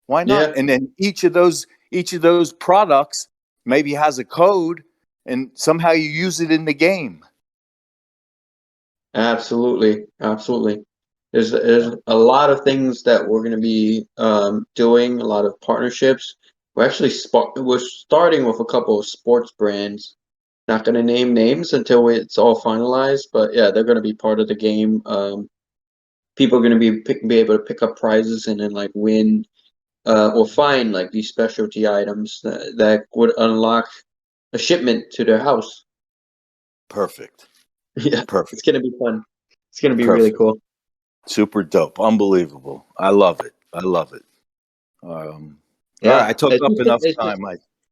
Why not? Yeah, And then each of those products maybe has a code, and somehow you use it in the game. absolutely, absolutely. There's a lot of things that we're going to be doing, a lot of partnerships. We're starting with a couple of sports brands. Not going to name names until it's all finalized, but yeah, they're going to be part of the game. People are going to be able to pick up prizes and then like win or find like these specialty items that would unlock a shipment to their house. Perfect. Yeah, it's Perfect. going to be fun. It's going to be really Perfect. cool. Super dope. Unbelievable. I love it. I love it. All right. Yeah, I took up enough time.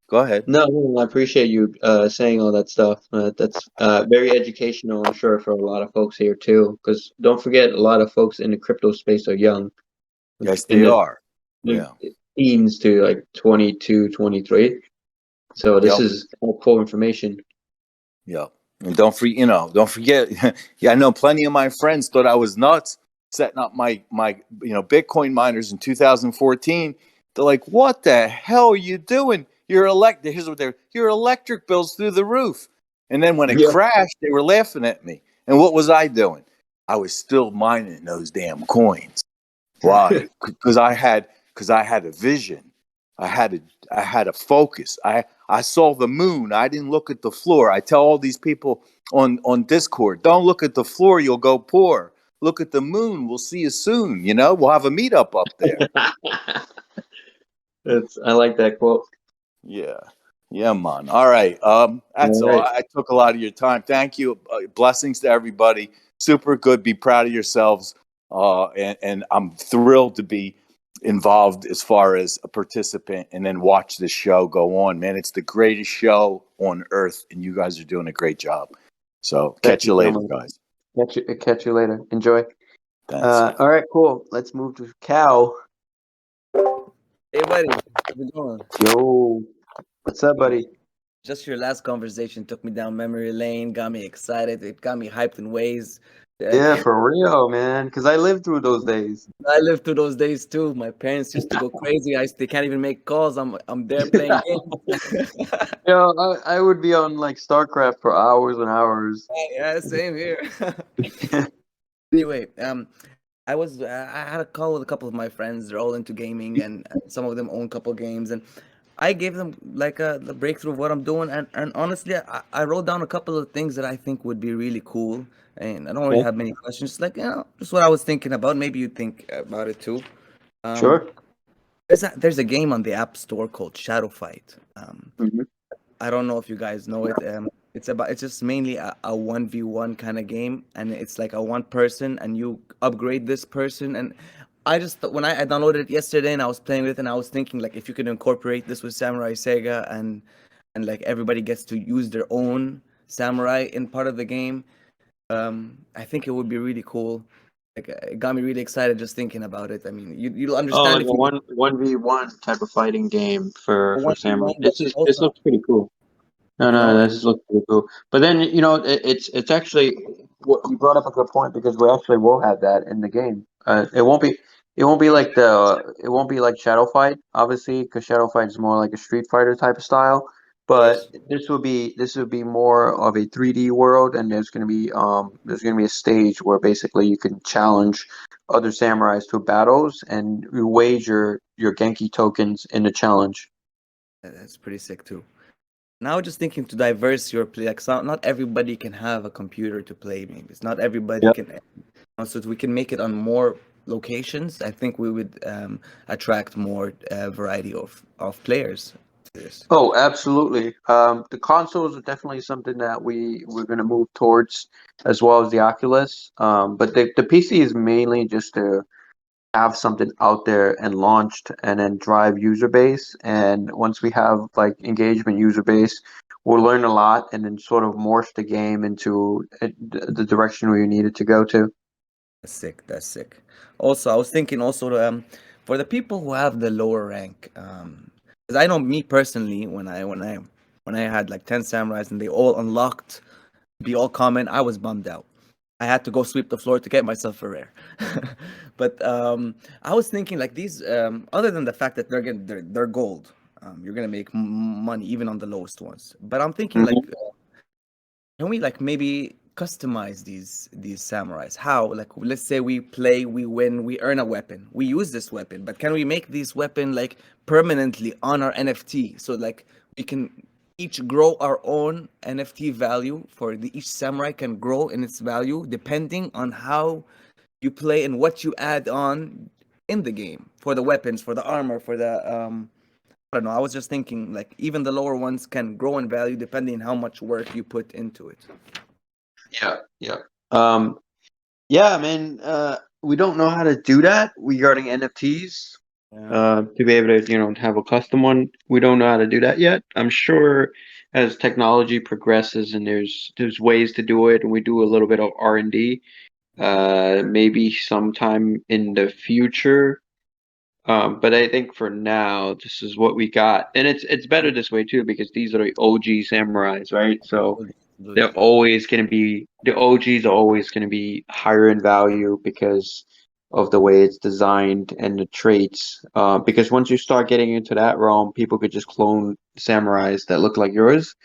Go ahead. no, I appreciate you saying all that stuff. That's very educational, I'm sure, for a lot of folks here too. Because don't forget, a lot of folks in the crypto space are young, like Yes, in they the are. Yeah. teens to like 22, 23. So this Yep. is all cool information. Yep. And don't forget. Yeah, I know plenty of my friends thought I was nuts setting up my Bitcoin miners in 2014. They're like, "What the hell are you doing? Here's what your electric bill's through the roof." And then when it Yeah. crashed, they were laughing at me. And what was I doing? I was still mining those damn coins. Why? Because I had a vision. I had a focus. I saw the moon. I didn't look at the floor. I tell all these people on Discord, don't look at the floor, you'll go poor. Look at the moon. We'll see you soon. We'll have a meetup up there. I like that quote. Yeah. Yeah, man. All right. That's All all. right. I took a lot of your time. Thank you. Blessings to everybody. Super good. Be proud of yourselves. And I'm thrilled to be involved as far as a participant, and then watch this show go on. Man, it's the greatest show on earth, and you guys are doing a great job. So Thank catch you you so later, much. guys. Catch you later. Enjoy. Thanks. All right, cool. Let's move to Cal. Hey, buddy, how's it going? Yo, what's up, buddy? Just your last conversation took me down memory lane, got me excited. It got me hyped in ways. Like, Yeah, for real, man. Because I lived through those days. I lived through those days too. My parents used to go crazy. They can't even make calls. I'm there playing games. Yeah, I would be on like StarCraft for hours and hours. Yeah, same here. Anyway, I had a call with a couple of my friends. They're all into gaming, and some of them own a couple games. And I gave them like the breakthrough of what I'm doing. And honestly, I wrote down a couple of things that I think would be really cool. And I don't really Okay, have many questions. Just like just what I was thinking about. Maybe you think about it too. Um, sure. there's a game on the App Store called Shadow Fight. Mhm. I don't know if you guys know it. It's just mainly a 1v1 kind of game, and it's like a one person, and you upgrade this person. And when I downloaded it yesterday and I was playing with it, and I was thinking like if you could incorporate this with Samurai Sega, and like everybody gets to use their own samurai in part of the game. I think it would be really cool. Like it got me really excited just thinking about it. I mean, you'll Oh, understand like if a you one v one type of fighting game for Samurai. 1v1, but This also looks pretty cool. No, you know, no, this looks pretty cool. But then it's actually what you brought up a good point because we actually will have that in the game. It won't be like Shadow Fight, obviously, because Shadow Fight is more like a Street Fighter type of style. But course. this would be more of a 3D world, and there's gonna be a stage where basically you can challenge other samurais to battles and you wager your Genki tokens in the challenge. That's pretty sick too. Now just thinking to diverse your play, like not everybody can have a computer to play games. Not everybody Yep. can. So if we can make it on more locations, I think we would attract more variety of players to this. Oh, absolutely. The consoles are definitely something that we're going to move towards, as well as the Oculus. But the PC is mainly just to have something out there and launched, and then drive user base. And once we have like engagement user base, we'll learn a lot, and then sort of morph the game into the direction we need it to go to. That's sick. That's sick. Also, I was thinking also for the people who have the lower rank, because I know me personally, when I had like 10 samurais and they all unlocked, be all common, I was bummed out. I had to go sweep the floor to get myself a rare. But I was thinking like these, other than the fact that they're gold, you're gonna make money even on the lowest ones. But I'm thinking like, Mhm. can we like maybe customize these samurais? How? Like let's say we play, we win, we earn a weapon, we use this weapon, but can we make this weapon like permanently on our NFT? So like we can each grow our own NFT value for each samurai can grow in its value depending on how you play and what you add on in the game for the weapons, for the armor, for the I don't know. I was just thinking like even the lower ones can grow in value depending on how much work you put into it. Yeah, yeah. Um, yeah, man. We don't know how to do that regarding NFTs. Yeah. To be able to have a custom one, we don't know how to do that yet. I'm sure as technology progresses and there's ways to do it, and we do a little bit of R&D, maybe sometime in the future. But I think for now, this is what we got, and it's better this way too because these are the OG samurais, right? So Absolutely. the OGs are always going to be higher in value because of the way it's designed and the traits. Because once you start getting into that realm, people could just clone samurais that look like yours,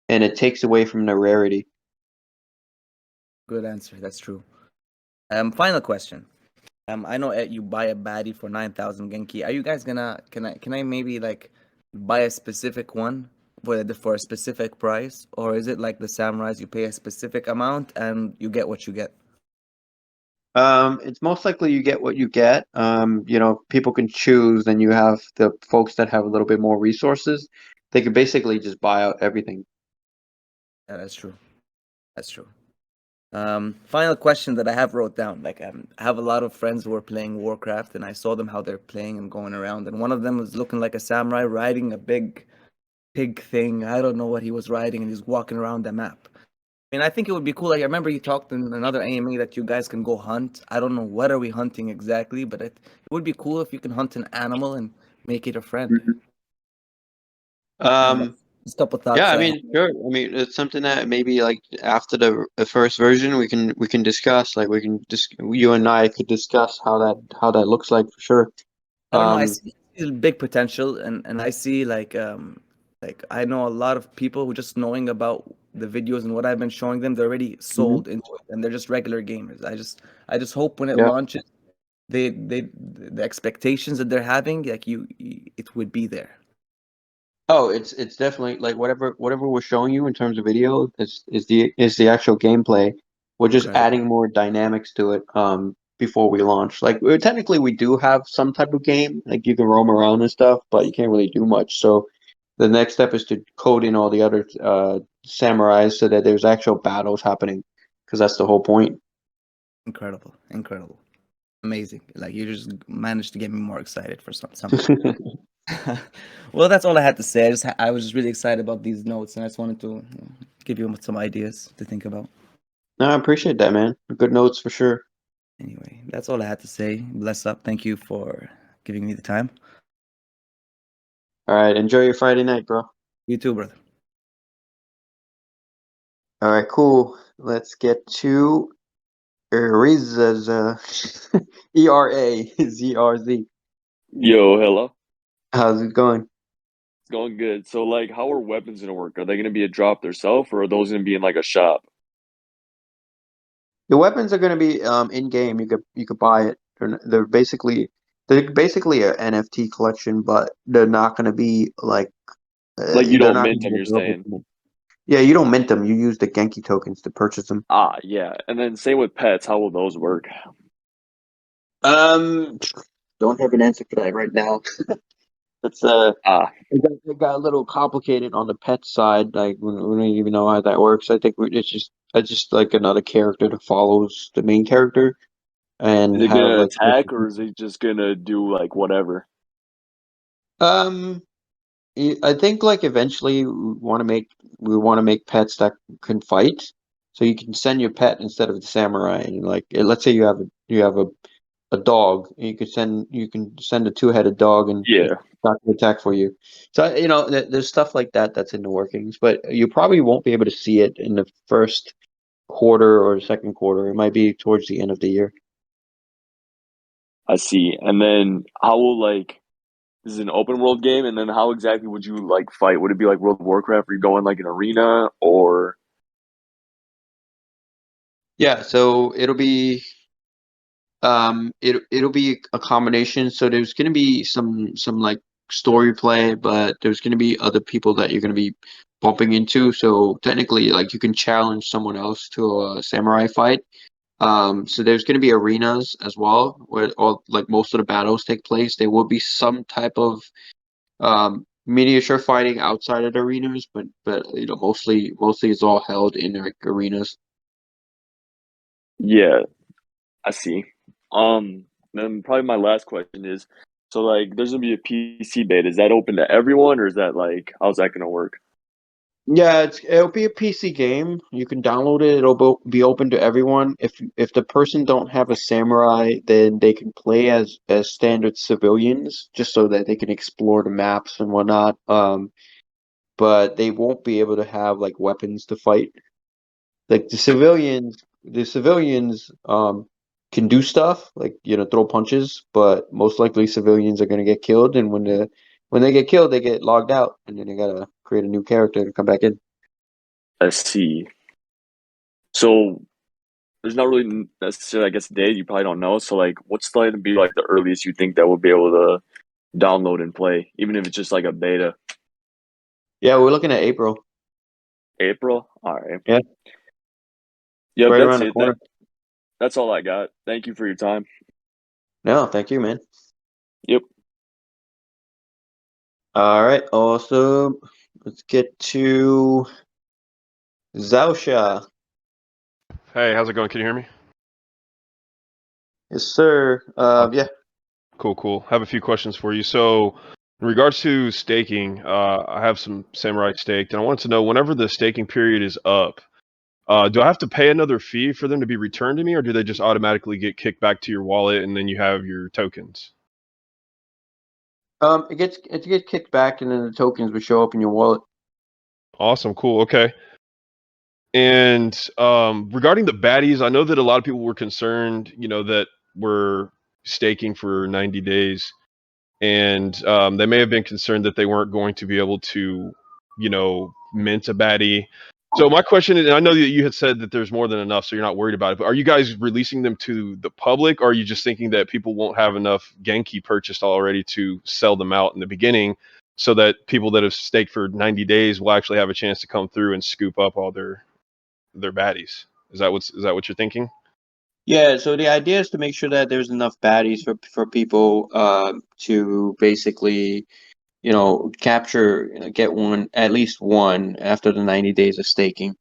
and it takes away from the rarity. Good answer. That's true. Final question. I know you buy a baddie for 9,000 Genki. Are you guys gonna can I maybe like buy a specific one for a specific price, or is it like the samurais you pay a specific amount and you get what you get? It's most likely you get what you get. People can choose, and you have the folks that have a little bit more resources. They could basically just buy out everything. Yeah, that's true. That's true. Final question that I have wrote down. Like, I have a lot of friends who are playing Warcraft, and I saw them how they're playing and going around. And one of them was looking like a samurai riding a big pig thing. I don't know what he was riding, and he's walking around the map. I mean, I think it would be cool. Like, I remember you talked in another AMA that you guys can go hunt. I don't know what are we hunting exactly, but it would be cool if you can hunt an animal and make it a friend. And Um, that's a couple yeah, thoughts I I have. mean, sure. I mean, it's something that maybe like after the first version, we can discuss. Like we can just you and I could discuss how that looks like for sure. I don't know. I Um, see big potential, and I see like I know a lot of people who just knowing about the videos and what I've been showing them, they're already mhm. sold into it, and they're just regular gamers. I just hope when it Yeah. launches, they the expectations that they're having, like it would be there. Oh, it's definitely like whatever we're showing you in terms of video is the actual gameplay. We're just Incredible. adding more dynamics to it before we launch. Like technically we do have some type of game, like you can roam around and stuff, but you can't really do much. So the next step is to code in all the other samurais so that there's actual battles happening, because that's the whole point. Incredible, incredible, amazing. Like you just managed to get me more excited for somehow. Well, that's all I had to say. I was just really excited about these notes, and I just wanted to give you some ideas to think about. No, I appreciate that, man. Good notes for sure. Anyway, that's all I had to say. Bless up. Thank you for giving me the time. All right, enjoy your Friday night, bro. You too, brother. All right, cool. Let's get to Eraza's ERAZRZ. Yo, hello. How's it going? It's going good. So, like, how are weapons gonna work? Are they gonna be a drop themselves, or are those gonna be in like a shop? The weapons are going to be in game. You could buy it. They're basically an NFT collection, but they're not going to be like Like, you they're don't not mint going to them, be you're available. saying? Yeah, you don't mint them. You use the Genki tokens to purchase them. Ah, yeah. And then same with pets. How will those work? Um, don't have an answer for that right now. That's Ah, it got a little complicated on the pet side. Like we don't even know how that works. I think it's just like another character that follows the main character and is it have gonna like attack, or is it just gonna do like whatever? um. I think like eventually we want to make pets that can fight. So you can send your pet instead of the samurai. And like let's say you have a dog, and you can send a two-headed dog and Yeah, that can attack for you. So there's stuff like that that's in the workings, but you probably won't be able to see it in the first quarter or second quarter. It might be towards the end of the year. I see. And then how will like this is an open world game, and then how exactly would you like fight? Would it be like World of Warcraft, where you go in like an arena, or Yeah, so it'll be a combination. So there's gonna be some like story play, but there's gonna be other people that you're gonna be bumping into. So technically, like you can challenge someone else to a samurai fight. So there's gonna be arenas as well, where all like most of the battles take place. There will be some type of miniature fighting outside of the arenas, but mostly it's all held in like arenas. yeah, I see. Then probably my last question is, so like, there's gonna be a PC beta. Is that open to everyone, or is that like, how's that gonna work? Yeah, it'll be a PC game. You can download it. It'll be open to everyone. If the person don't have a samurai, then they can play as standard civilians, just so that they can explore the maps and whatnot. But they won't be able to have like weapons to fight. Like the civilians can do stuff like throw punches, but most likely civilians are gonna get killed, and when they get killed, they get logged out, and then they gotta create a new character to come back in. I see. So there's not really necessarily, I guess, a date. You probably don't know. So like, what's going to be like the earliest you think that we'll be able to download and play, even if it's just like a beta? Yeah, we're looking at April. April. All right. Yeah, it's Yep, right that's around the it. corner. That's all I got. Thank you for your time. No, thank you, man. Yep. All right, awesome. Let's get to Zausha. Hey, how's it going? Can you hear me? Yes, sir. Yeah. Cool. I have a few questions for you. So, in regards to staking, I have some samurai staked, and I wanted to know whenever the staking period is up, Do I have to pay another fee for them to be returned to me, or do they just automatically get kicked back to your wallet and then you have your tokens? It gets kicked back, and then the tokens would show up in your wallet. Awesome, cool, okay. And regarding the baddies, I know that a lot of people were concerned, that we're staking for 90 days, and they may have been concerned that they weren't going to be able to, mint a baddie. So my question is, and I know that you had said that there's more than enough, so you're not worried about it, but are you guys releasing them to the public, or are you just thinking that people won't have enough Genki purchased already to sell them out in the beginning, so that people that have staked for 90 days will actually have a chance to come through and scoop up all their baddies? Is that what you're thinking? Yeah, so the idea is to make sure that there's enough baddies for people to basically, capture, get at least one after the 90 days of staking.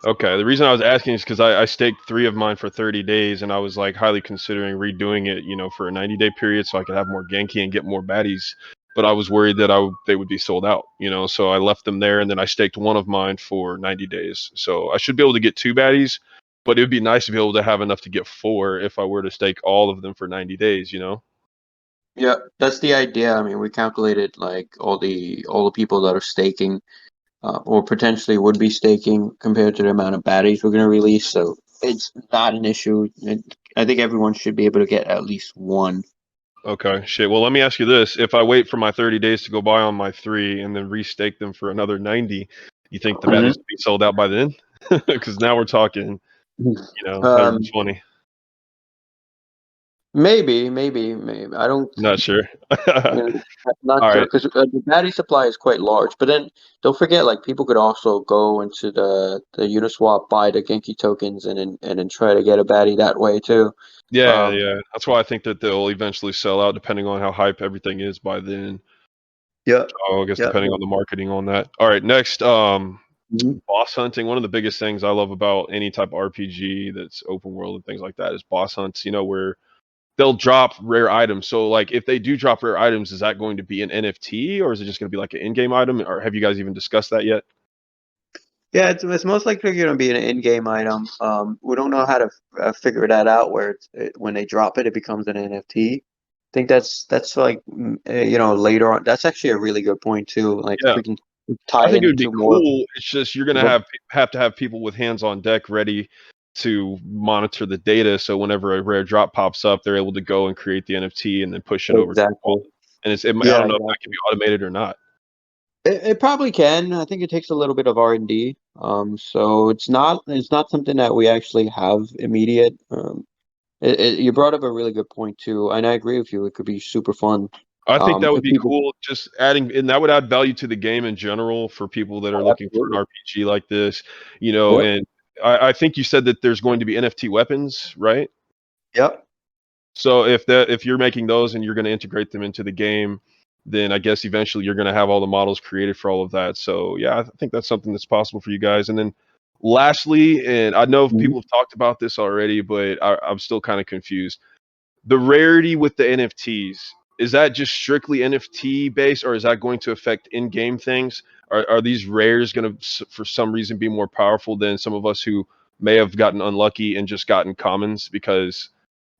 Okay. The reason I was asking is because I staked 3 of mine for 30 days, and I was like highly considering redoing it, for a 90-day period so I could have more Genki and get more baddies. But I was worried that they would be sold out, so I left them there, and then I staked 1 of mine for 90 days. So I should be able to get 2 baddies, but it would be nice to be able to have enough to get 4 if I were to stake all of them for 90 days, Yeah, that's the idea. I mean, we calculated like all the people that are staking, or potentially would be staking compared to the amount of baddies we're going to release. So it's not an issue. I think everyone should be able to get at least one. Okay, shit. Well, let me ask you this. If I wait for my 30 days to go by on my 3 and then restake them for another 90, you think the baddies will be sold out by then? Because now we're talking, Um, 120. maybe. I don't. Not sure. Not All sure right. because the baddie supply is quite large. But then don't forget, like people could also go into the Uniswap, buy the Genki tokens, and then try to get a baddie that way too. Yeah, Um, yeah. That's why I think that they'll eventually sell out depending on how hype everything is by then. yeah, Oh, I guess yeah. depending on the marketing on that. All right, next, Mhm. boss hunting. One of the biggest things I love about any type of RPG that's open world and things like that is boss hunts, where they'll drop rare items. So like if they do drop rare items, is that going to be an NFT or is it just going to be like an in-game item? Or have you guys even discussed that yet? Yeah, it's most likely going to be an in-game item. We don't know how to figure that out. When they drop it, it becomes an NFT. I think that's like later on. That's actually a really good point too. Like if Yeah. we can I tie think it it would be into more. cool. It's just you're gonna have to have people with hands on deck ready to monitor the data. So whenever a rare drop pops up, they're able to go and create the NFT and then push it over to the Exactly. wallet. And I Yeah, don't know if that can exactly. be automated or not. It probably can. I think it takes a little bit of R&D. So it's not something that we actually have immediate. You brought up a really good point too, and I agree with you. It could be super fun. I think that would If be people, cool. Just adding, and that would add value to the game in general for people that are looking for an absolutely. RPG like this. Yep. And I think you said that there's going to be NFT weapons, right? Yep. So if you're making those and you're going to integrate them into the game, then I guess eventually you're going to have all the models created for all of that. So yeah, I think that's something that's possible for you guys. And then lastly, and I know Mhm. people have talked about this already, but I'm still kind of confused. The rarity with the NFTs, is that just strictly NFT based, or is that going to affect in-game things? Are these rares going to, for some reason, be more powerful than some of us who may have gotten unlucky and just gotten commons? Because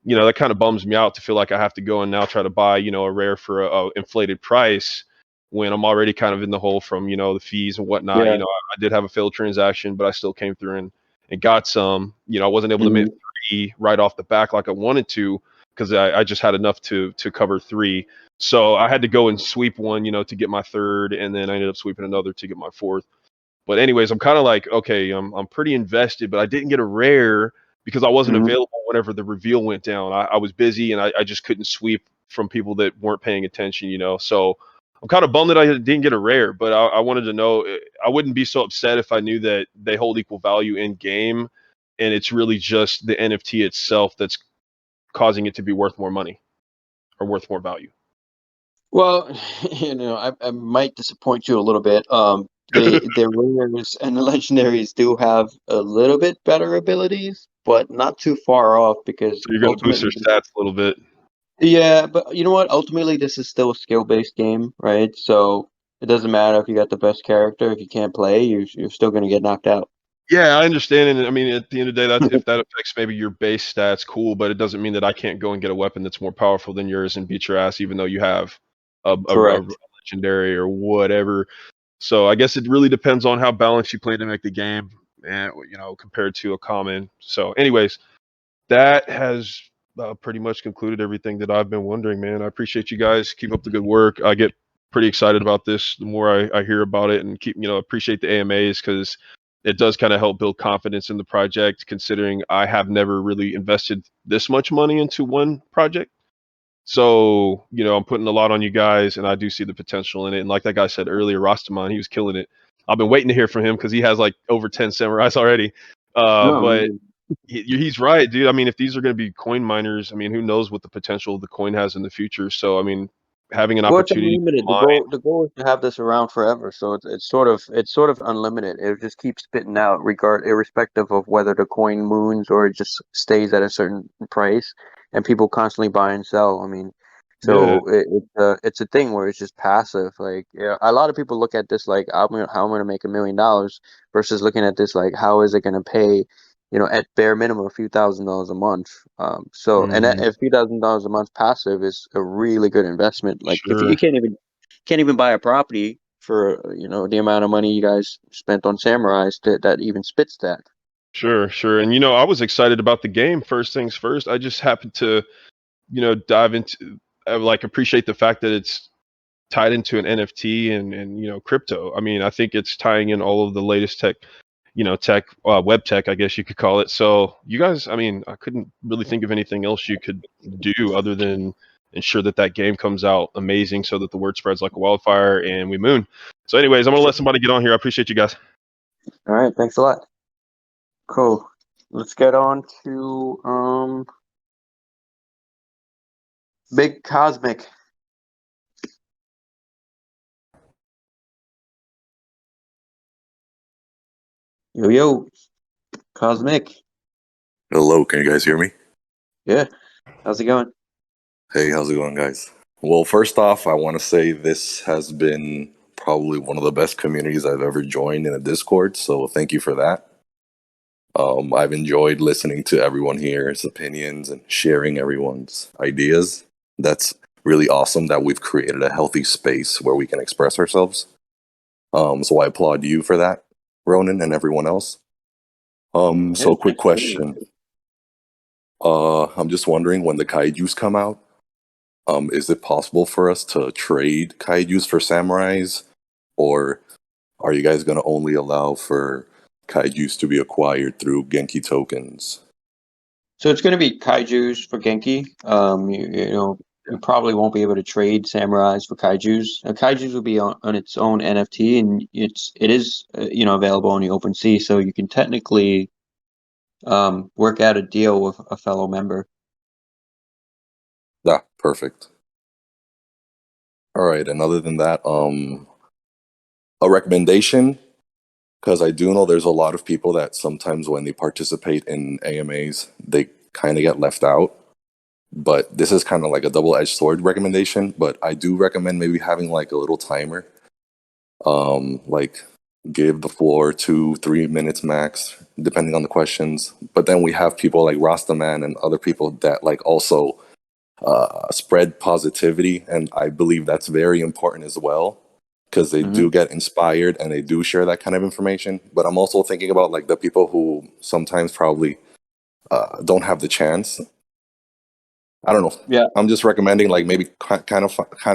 that kind of bums me out to feel like I have to go and now try to buy, a rare for a inflated price when I'm already kind of in the hole from, the fees and whatnot. Yeah. I did have a failed transaction, but I still came through and got some. I wasn't able to Mhm. mint 3 right off the back like I wanted to because I just had enough to cover 3. So I had to go and sweep one, to get my 3rd, and then I ended up sweeping another to get my 4th. But anyways, I'm kind of like, okay, I'm pretty invested, but I didn't get a rare because I wasn't Mhm. available whenever the reveal went down. I was busy and I just couldn't sweep from people that weren't paying attention. So I'm kind of bummed that I didn't get a rare, but I wanted to know. I wouldn't be so upset if I knew that they hold equal value in game, and it's really just the NFT itself that's causing it to be worth more money or worth more value. Well, I might disappoint you a little bit. The rares and the legendaries do have a little bit better abilities, but not too far off because So you're going to boost ultimately, their stats a little bit. yeah, but you know what? Ultimately, this is still a skill-based game, right? So it doesn't matter if you got the best character. If you can't play, you're still going to get knocked out. Yeah, I understand, and I mean, at the end of the day, that's if that affects maybe your base stats, cool, but it doesn't mean that I can't go and get a weapon that's more powerful than yours and beat your ass, even though you have a Correct. legendary or whatever. So I guess it really depends on how balanced you play to make the game, and compared to a common. So, anyways, that has pretty much concluded everything that I've been wondering, man. I appreciate you guys. Keep up the good work. I get pretty excited about this the more I hear about it, and appreciate the AMAs because it does kind of help build confidence in the project, considering I have never really invested this much money into one project. So, I'm putting a lot on you guys, and I do see the potential in it. And like that guy said earlier, Rastaman, he was killing it. I've been waiting to hear from him because he has like over 10 samurais already. No, But he's right, dude. I mean, if these are going to be coin miners, I mean, who knows what the potential the coin has in the future? So, I mean, having an well, it's opportunity to unlimited. The mine, goal is to have this around forever. So it's sort of unlimited. It just keeps spitting out, irrespective of whether the coin moons or it just stays at a certain price, and people constantly buy and sell. I mean, yeah, so it's a thing where it's just passive. Like, yeah, a lot of people look at this like how I'm gonna make $1 million versus looking at this like how is it gonna pay, at bare minimum a few $1,000s a month. And mm, a few $1,000s a month passive is a really good investment. Like if you sure, can't even buy a property for the amount of money you guys spent on samurais that even spits that. sure. And I was excited about the game. First things first, I just happened to dive into like appreciate the fact that it's tied into an NFT and crypto. I mean, I think it's tying in all of the latest web tech, I guess you could call it. So you guys, I mean, I couldn't really think of anything else you could do other than ensure that that game comes out amazing so that the word spreads like a wildfire and we moon. So anyways, I'm going to let somebody get on here. I appreciate you guys. All right, thanks a lot. Cool. Let's get on to Big Cosmic. Yo, Cosmic. Hello, can you guys hear me? Yeah, how's it going? Hey, how's it going, guys? Well, first off, I want to say this has been probably one of the best communities I've ever joined in a Discord, so thank you for that. I've enjoyed listening to everyone here's opinions and sharing everyone's ideas. That's really awesome that we've created a healthy space where we can express ourselves. So I applaud you for that, Ronan, and everyone else. Yeah, So quick absolutely. question. I'm just wondering when the kaijus come out, is it possible for us to trade kaijus for samurais, or are you guys going to only allow for kaijus to be acquired through Genki tokens? So it's going to be kaijus for Genki. You probably won't be able to trade samurais for kaijus. Kaijus will be on its own NFT, and it is available on the open sea, so you can technically work out a deal with a fellow member. Yeah, perfect. All right, and other than that, a recommendation, because I do know there's a lot of people that sometimes when they participate in AMAs, they kind of get left out. But this is kind of like a double-edged sword recommendation, but I do recommend maybe having like a little timer. Like give the floor 2-3 minutes max, depending on the questions. But then we have people like Rastaman and other people that like also spread positivity, and I believe that's very important as well because they Mm-hmm. do get inspired and they do share that kind of information. But I'm also thinking about like the people who sometimes probably don't have the chance. I don't know. Yeah. I'm just recommending like maybe kind of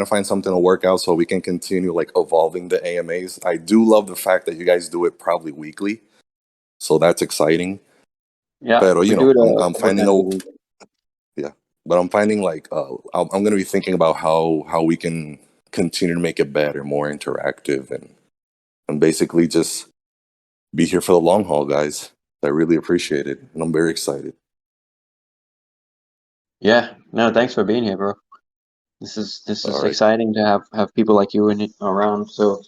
find something to work out so we can continue like evolving the AMAs. I do love the fact that you guys do it probably weekly, so that's exciting. Yeah, But we do it I'm four finding times a week. yeah, but I'm finding like I'm going to be thinking about how we can continue to make it better, more interactive, and basically just be here for the long haul, guys. I really appreciate it, and I'm very excited. Yeah, no, thanks for being here, bro. This All is right, exciting to have people like you around. So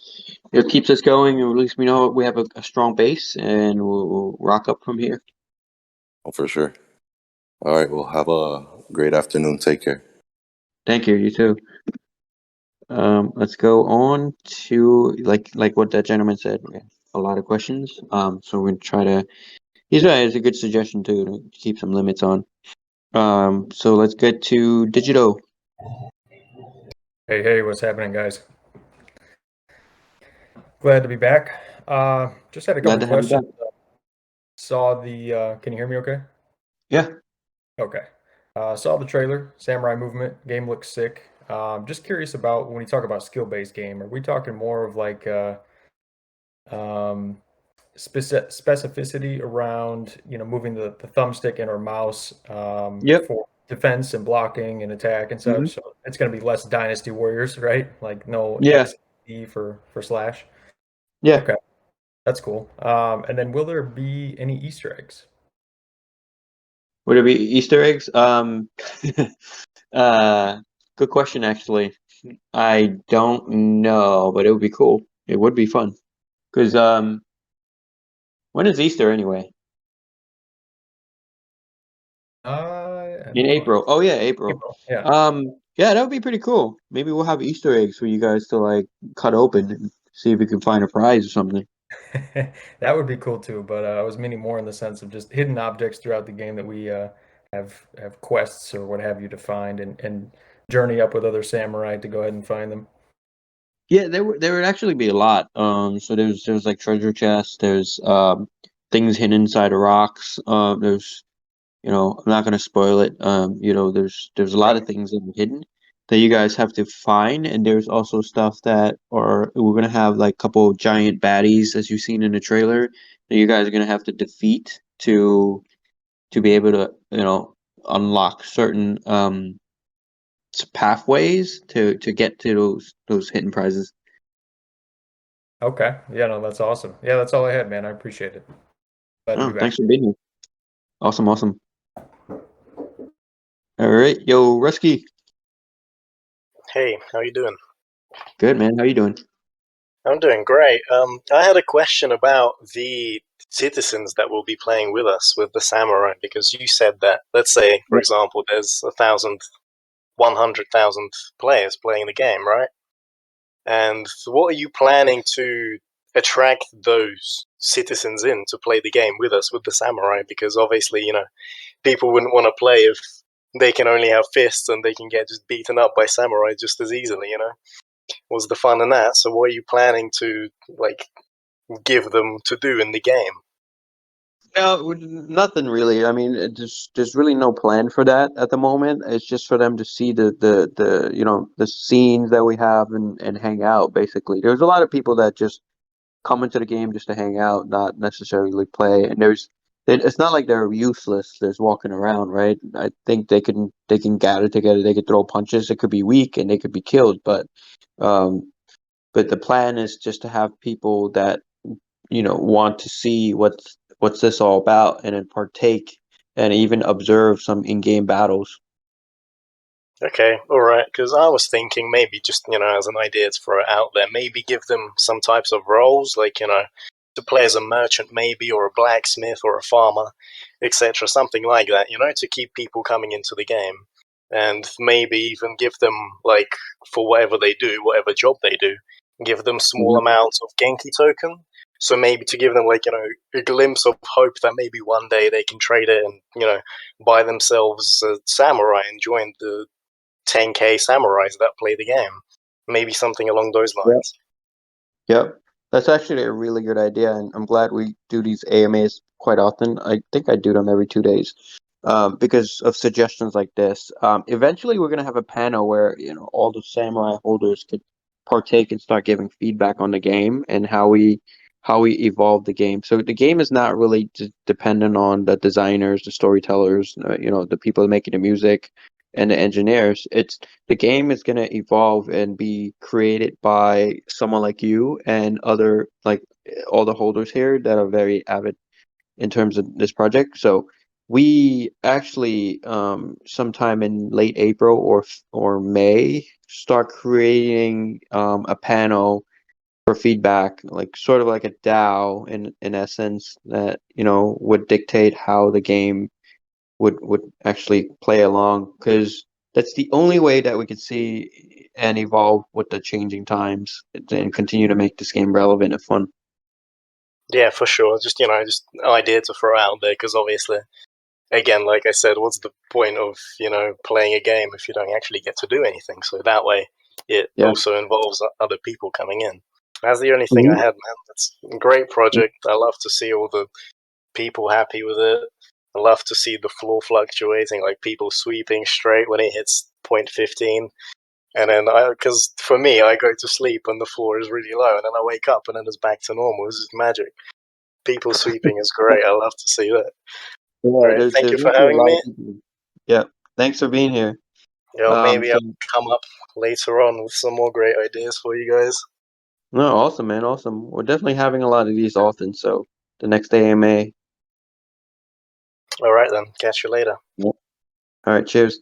it keeps us going, or at least we know we have a strong base, and we'll rock up from here. oh, for sure. All right, well, have a great afternoon. Take care. Thank you. You too. Let's go on to like what that gentleman said. Okay. a lot of questions. So we're gonna try to. He's right. It's a good suggestion too to keep some limits on. So let's get to Digito. Hey, what's happening, guys? Glad to be back. Just had a Glad couple to have you back. questions. Saw the, can you hear me okay? Yeah. Okay. Saw the trailer, Samurai Movement. Game looks sick. Just curious about when we talk about skill-based game, are we talking more of like um, specificity around, moving the thumbstick and or mouse Yep. for defense and blocking and attack and Mhm. such? So it's going to be less Dynasty Warriors, right? Like no Yeah. XE for slash. Yeah. Okay, that's cool. And then will there be any Easter eggs? Would it be Easter eggs? Good question, actually. I don't know, but it would be cool. It would be fun. Because when is Easter anyway? In April. Oh yeah, April. April. Yeah. Yeah, that would be pretty cool. Maybe we'll have Easter eggs for you guys to like cut open and see if we can find a prize or something. That would be cool too, but I was meaning more in the sense of just hidden objects throughout the game that we have quests or what have you to find and journey up with other samurai to go ahead and find them. Yeah, there would actually be a lot. So there's like treasure chests. There's things hidden inside of rocks. There's I'm not gonna spoil it. There's a lot of things that are hidden that you guys have to find, and there's also stuff that are we're gonna have like a couple of giant baddies as you've seen in the trailer that you guys are gonna have to defeat to be able to unlock certain pathways to get to those hidden prizes. Okay. Yeah, no, that's awesome. Yeah, that's all I had, man. I appreciate it. Glad to Oh, be back. thanks for being here. Awesome, awesome. All right, yo, Rusky. Hey, how you doing? Good man. How you doing? I'm doing great. I had a question about the citizens that will be playing with us with the samurai because you said that, let's say, for Yeah. example, there's 100,000 players playing the game, right? And what are you planning to attract those citizens in to play the game with us with the samurai? Because obviously, people wouldn't want to play if they can only have fists and they can get just beaten up by samurai just as easily. Was the fun in that? So what are you planning to like give them to do in the game? No, nothing really. I mean, there's really no plan for that at the moment. It's just for them to see the scenes that we have and hang out. Basically, there's a lot of people that just come into the game just to hang out, not necessarily play. And it's not like they're useless. There's walking around, right? I think they can gather together. They could throw punches. It could be weak and they could be killed, um, but the plan is just to have people that want to see what's this all about and then partake and even observe some in-game battles. Okay, all right. Because I was thinking maybe just as an idea to throw it out there, maybe give them some types of roles, like to play as a merchant maybe, or a blacksmith, or a farmer, etc. Something like that, to keep people coming into the game, and maybe even give them like for whatever they do, whatever job they do, give them small Mhm. amounts of Genki token. So maybe to give them like a glimpse of hope that maybe one day they can trade it and buy themselves a samurai and join the 10K samurais that play the game. Maybe something along those Yeah. lines. Yep. That's actually a really good idea, and I'm glad we do these AMAs quite often. I think I do them every 2 days, because of suggestions like this. Eventually, we're gonna have a panel where all the samurai holders could partake and start giving feedback on the game and how we evolve the game. So the game is not really dependent on the designers, the storytellers, the people making the music, and the engineers. The game is going to evolve and be created by someone like you and other like all the holders here that are very avid in terms of this project. So we actually sometime in late April or May start creating a panel for feedback, like sort of like a DAO in essence that would dictate how the game would actually play along, because that's the only way that we could see and evolve with the changing times and continue to make this game relevant and fun. Yeah, for sure. Just just an idea to throw out there because obviously, again, like I said, what's the point of playing a game if you don't actually get to do anything? So that way, it Yeah. also involves other people coming in. That's the only thing I Mhm. had, man. That's a great project. I love to see all the people happy with it. I love to see the floor fluctuating, like people sweeping straight when it hits point 15. And then, because for me, I go to sleep when the floor is really low, and then I wake up and then it's back to normal. This is magic. People sweeping is great. I love to see that. Yeah, Great. Thank you there's for actually a having lot me. of people. Yeah, thanks for being here. Maybe So I'll come up later on with some more great ideas for you guys. no, awesome, man, awesome. We're definitely having a lot of these often. So the next AMA. All right, then. Catch you later. Yeah. All right, cheers.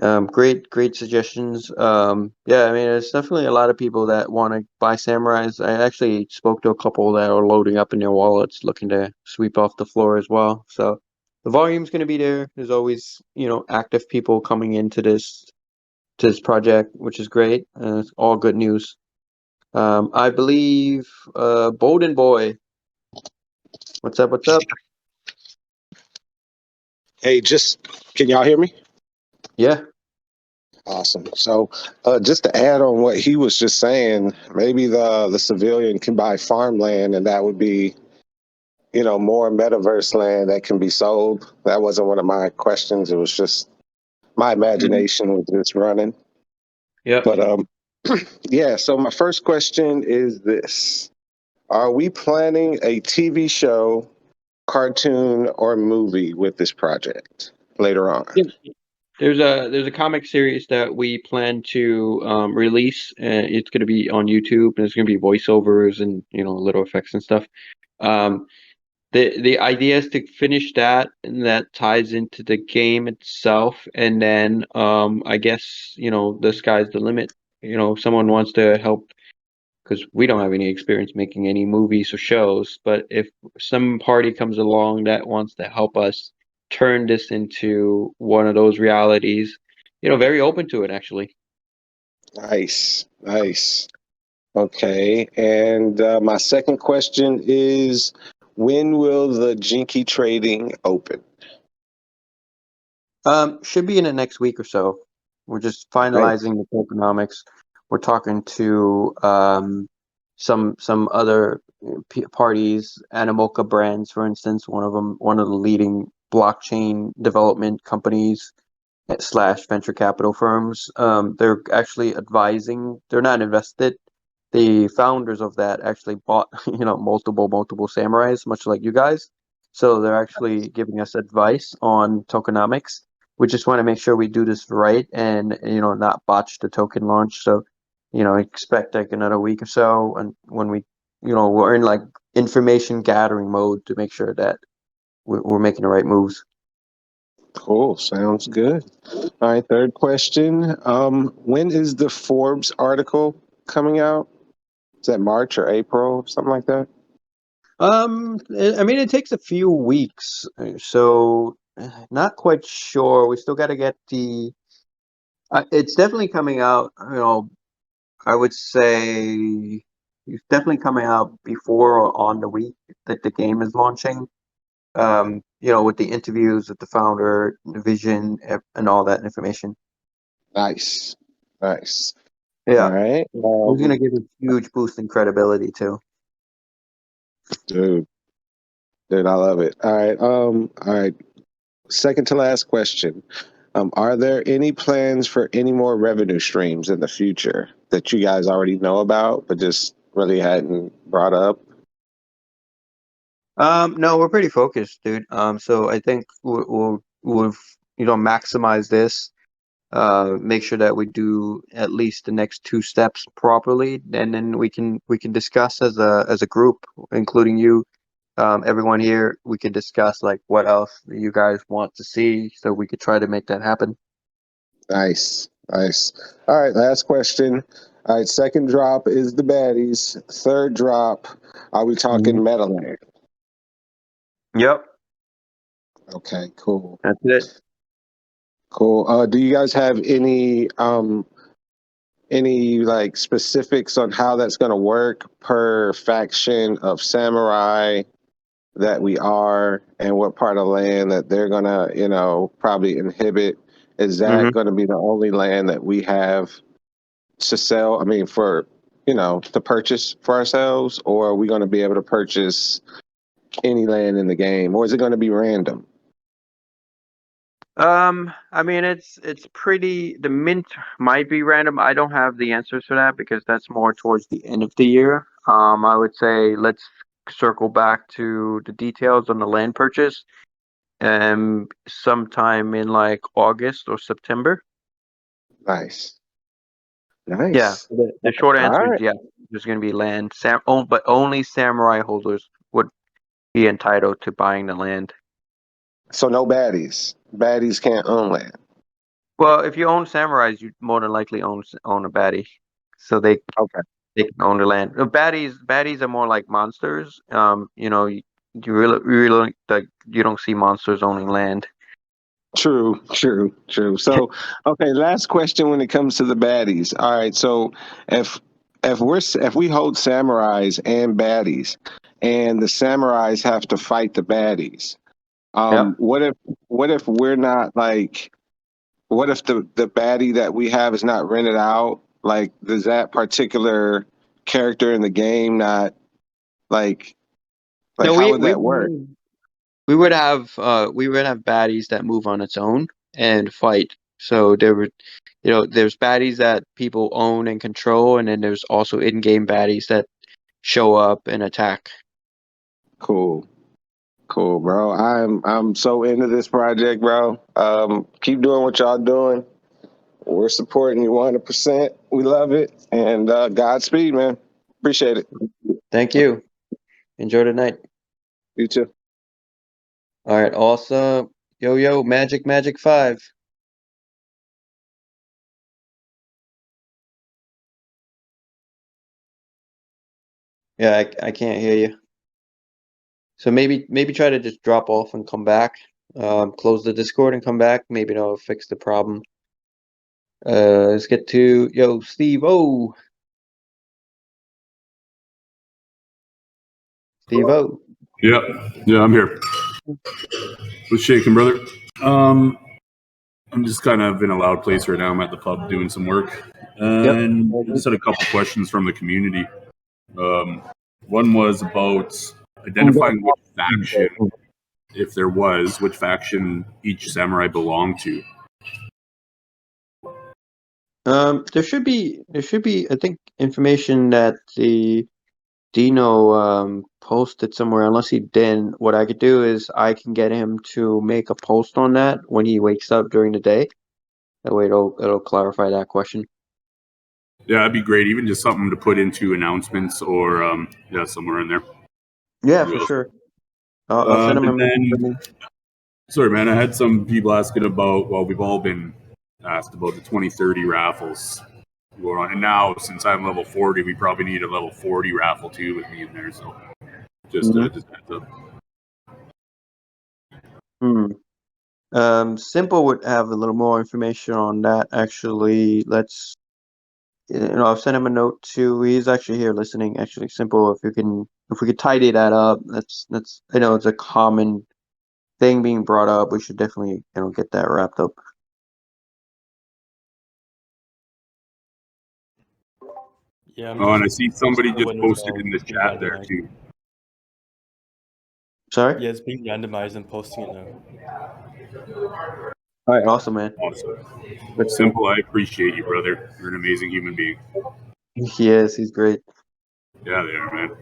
Great suggestions. Yeah, I mean, there's definitely a lot of people that want to buy samurais. I actually spoke to a couple that are loading up in their wallets, looking to sweep off the floor as well. So the volume's going to be there. There's always, active people coming into this project, which is great. It's all good news. I believe, Bolden Boy. What's up? What's up? Hey, can y'all hear me? Yeah. Awesome. So, just to add on what he was just saying, maybe the civilian can buy farmland, and that would be, more metaverse land that can be sold. That wasn't one of my questions. It was just my imagination was just running. Yep. But yeah. So my first question is this: are we planning a TV show, cartoon, or movie with this project later on? Yeah. There's a comic series that we plan to release. It's going to be on YouTube, and there's going to be voiceovers and little effects and stuff. Um, the idea is to finish that, and that ties into the game itself, and then I guess the sky's the limit. If someone wants to help, because we don't have any experience making any movies or shows, but if some party comes along that wants to help us turn this into one of those realities, very open to it actually. Nice, nice. Okay, and my second question is, when will the Genki trading open? Should be in the next week or so. We're just Right. finalizing the tokenomics. We're talking to some other parties, Animoca Brands, for instance, one of the leading blockchain development companies slash venture capital firms. They're actually advising. They're not invested. The founders of that actually bought, multiple samurais, much like you guys. So they're actually giving us advice on tokenomics. We just want to make sure we do this right and, not botch the token launch. So, expect like another week or so, and when we're in like information gathering mode to make sure that we're making the right moves. Cool, sounds good. All right, third question. When is the Forbes article coming out? Is that March or April, something like that? I mean, it takes a few weeks, so not quite sure. We still got to get the. It's definitely coming out. I would say it's definitely coming out before or on the week that the game is launching. With the interviews with the founder, the vision, and all that information. Nice, nice. All Yeah, right, it's gonna give a huge boost in credibility too. dude, dude, I love it. All right. Second to last question. Are there any plans for any more revenue streams in the future that you guys already know about, but just really hadn't brought up? No, we're pretty focused, dude. So I think we'll maximize this. Make sure that we do at least the next two steps properly, and then we can discuss as a group, including you, everyone here. We could discuss like what else you guys want to see, so we could try to make that happen. Nice, nice. All right, last question. All right, second drop is the baddies. Third drop, are we talking Mhm. Meadowland? Yep, Okay, cool, that's it. cool. Do you guys have any any like specifics on how that's going to work per faction of samurai that we are, and what part of land that they're going to, you know, probably inhibit? Is that going to be the only land that we have to sell? I mean, for, you know, to purchase for ourselves, or are we going to be able to purchase any land in the game, or is it going to be random? I mean, it's pretty. The mint might be random. I don't have the answers for that because that's more towards the end of the year. I would say let's circle back to the details on the land purchase, sometime in like August or September. Nice. Yeah, Nice. the short All answer is right. yeah. There's going to be land, but only samurai holders would be entitled to buying the land. So no baddies. Baddies can't own land. Well, if you own samurais, you more than likely own a baddie, so they Okay. can own the land. Baddies are more like monsters. You know, you really like you don't see monsters owning land. True, true, true. So, okay, last question when it comes to the baddies. All right, so if if we hold samurais and baddies, and the samurais have to fight the baddies, Yeah. what if we're not like, what if the baddie that we have is not rented out? Like, does that particular character in the game not like No, how would that work? we would have baddies that move on its own and fight. So there would, you know, there's baddies that people own and control, and then there's also in-game baddies that show up and attack. Cool. Cool, bro. I'm so into this project, bro. Keep doing what y'all doing. We're supporting you 100%. We love it, and Godspeed, man. Appreciate it. Thank you. Enjoy the night. You too. All right. Also, yo, Magic 5. Yeah, I can't hear you. So maybe try to just drop off and come back. Close the Discord and come back. Maybe that'll fix the problem. Let's get to Steve O. Steve O. Yeah, I'm here. What's shaking, brother? Um, I'm just kind of in a loud place right now. I'm at the pub doing some work, and I just had a couple questions from the community. One was about identifying which faction, if there was, which faction each samurai belonged to. There should be I think information that the Dino posted somewhere. Unless he didn't, what I could do is I can get him to make a post on that when he wakes up during the day. That way it'll clarify that question. Yeah, that'd be great. Even just something to put into announcements or somewhere in there. Yeah, for sure. I'll send him a And then, message. sorry, man, I had some people asking about. Well, we've all been asked about the 2030 raffles going on, and now since I'm level 40, we probably need a level 40 raffle too with me in there. So just heads up. Simple would have a little more information on that. Actually, I've sent him a note too. He's actually here listening. Actually, Simple, if we could tidy that up, that's I know it's a common thing being brought up. We should definitely get that wrapped up. Yeah. And I see somebody just posted in the chat there too. Sorry? Yeah, it's being randomized and posting it now. All right, awesome, man. Awesome. Simple, I appreciate you, brother. You're an amazing human being. Yes, he's great. Yeah, they are, man.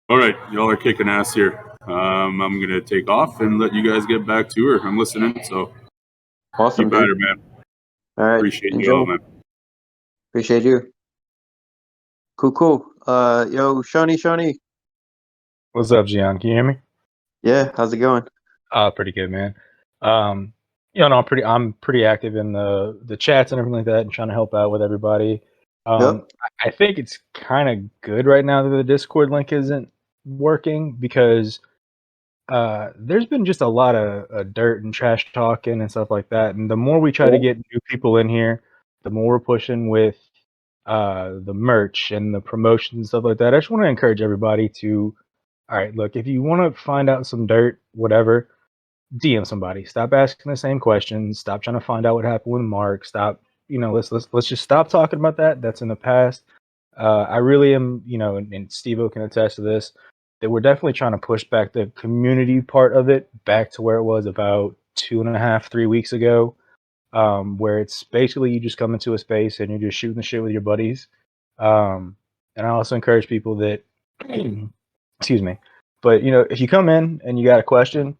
All right, y'all are kicking ass here. I'm gonna take off and let you guys get back to her. I'm listening, so Awesome, keep at dude. her, man. All right, Appreciate enjoy. you all, man. Appreciate you. Cool. Shawnee. What's up, Gian? Can you hear me? Yeah, how's it going? Pretty good, man. I'm pretty active in the chats and everything like that, and trying to help out with everybody. Yep. I think it's kind of good right now that the Discord link isn't working because there's been just a lot of dirt and trash talking and stuff like that. And the more we try to get new people in here, the more we're pushing with the merch and the promotions and stuff like that. I just want to encourage everybody to, all right, look, if you want to find out some dirt, whatever, DM somebody. Stop asking the same questions. Stop trying to find out what happened with Mark. Stop, let's just stop talking about that. That's in the past. I really am, and Steve-O can attest to this, that we're definitely trying to push back the community part of it back to where it was about 2.5, 3 weeks ago, where it's basically you just come into a space and you're just shooting the shit with your buddies. And I also encourage people that, excuse me, but if you come in and you got a question,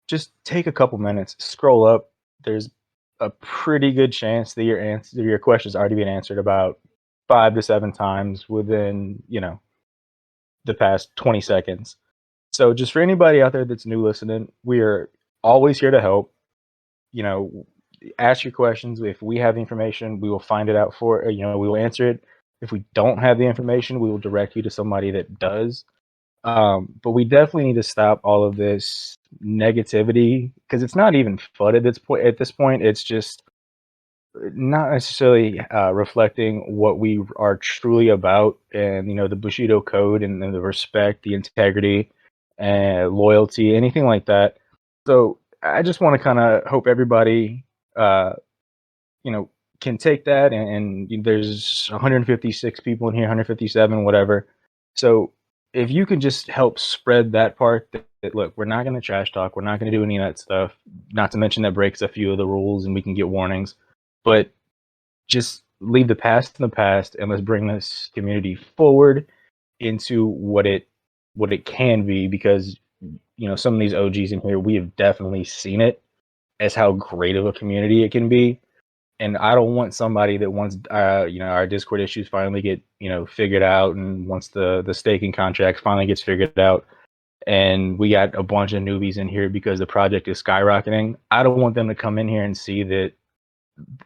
just take a couple minutes, scroll up. There's a pretty good chance that your question's already been answered about 5 to 7 times within, the past 20 seconds. So just for anybody out there that's new listening, we are always here to help. Ask your questions. If we have the information, we will find it out we will answer it. If we don't have the information, we will direct you to somebody that does. But we definitely need to stop all of this negativity because it's not even fun at this point. At this point, it's just not necessarily reflecting what we are truly about, and the Bushido code and the respect, the integrity, and loyalty, anything like that. So I just want to kind of hope everybody, can take that. And there's 156 people in here, 157, whatever. So if you can just help spread that part, that look, we're not going to trash talk, we're not going to do any of that stuff. Not to mention that breaks a few of the rules, and we can get warnings. But just leave the past in the past, and let's bring this community forward into what it can be. Because some of these OGs in here, we have definitely seen it as how great of a community it can be. And I don't want somebody that once our Discord issues finally get figured out, and once the staking contract finally gets figured out, and we got a bunch of newbies in here because the project is skyrocketing, I don't want them to come in here and see that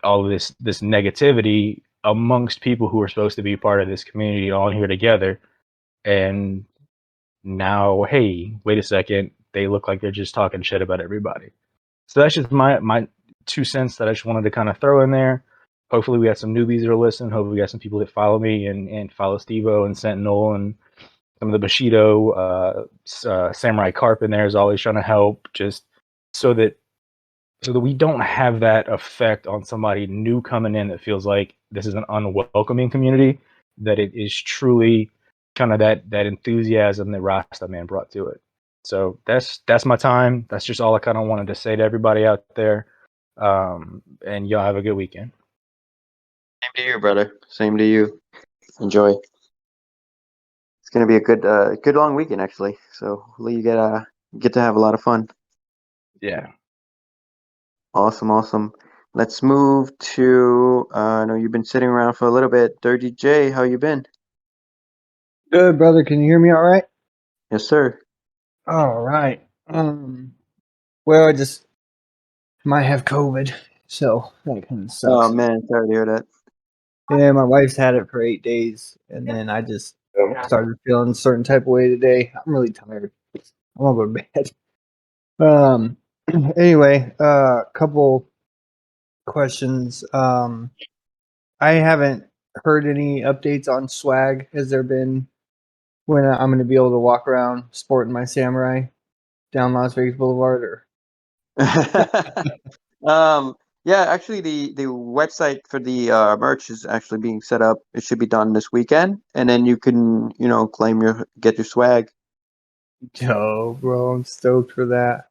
all of this negativity amongst people who are supposed to be part of this community all here together, and now, hey, wait a second, they look like they're just talking shit about everybody. So that's just my 2 cents that I just wanted to kind of throw in there. Hopefully we got some newbies that are listening. Hopefully we got some people that follow me and follow Steve-O and Sentinel and some of the Bushido, Samurai Carp in there is always trying to help, just so that we don't have that effect on somebody new coming in that feels like this is an unwelcoming community, that it is truly kind of that enthusiasm that Rasta Man brought to it. So that's my time. That's just all I kind of wanted to say to everybody out there. And y'all have a good weekend. Same to you, brother. Same to you. Enjoy. It's gonna be a good long weekend actually. So hopefully you get to have a lot of fun. Yeah. Awesome. Let's move to I know you've been sitting around for a little bit. Dirty J, how you been? Good, brother. Can you hear me all right? Yes, sir. All right. Well, I just might have COVID, so that kind of Oh sucks. man, sorry to hear that. Yeah, my wife's had it for 8 days, and then I just started feeling a certain type of way today. I'm really tired. I'm gonna go to bed. Anyway, couple questions. I haven't heard any updates on swag. Has there been when I'm going to be able to walk around sporting my samurai down Las Vegas Boulevard? Or Yeah, actually the website for the merch is actually being set up. It should be done this weekend, and then you can get your swag. yo, bro, I'm stoked for that.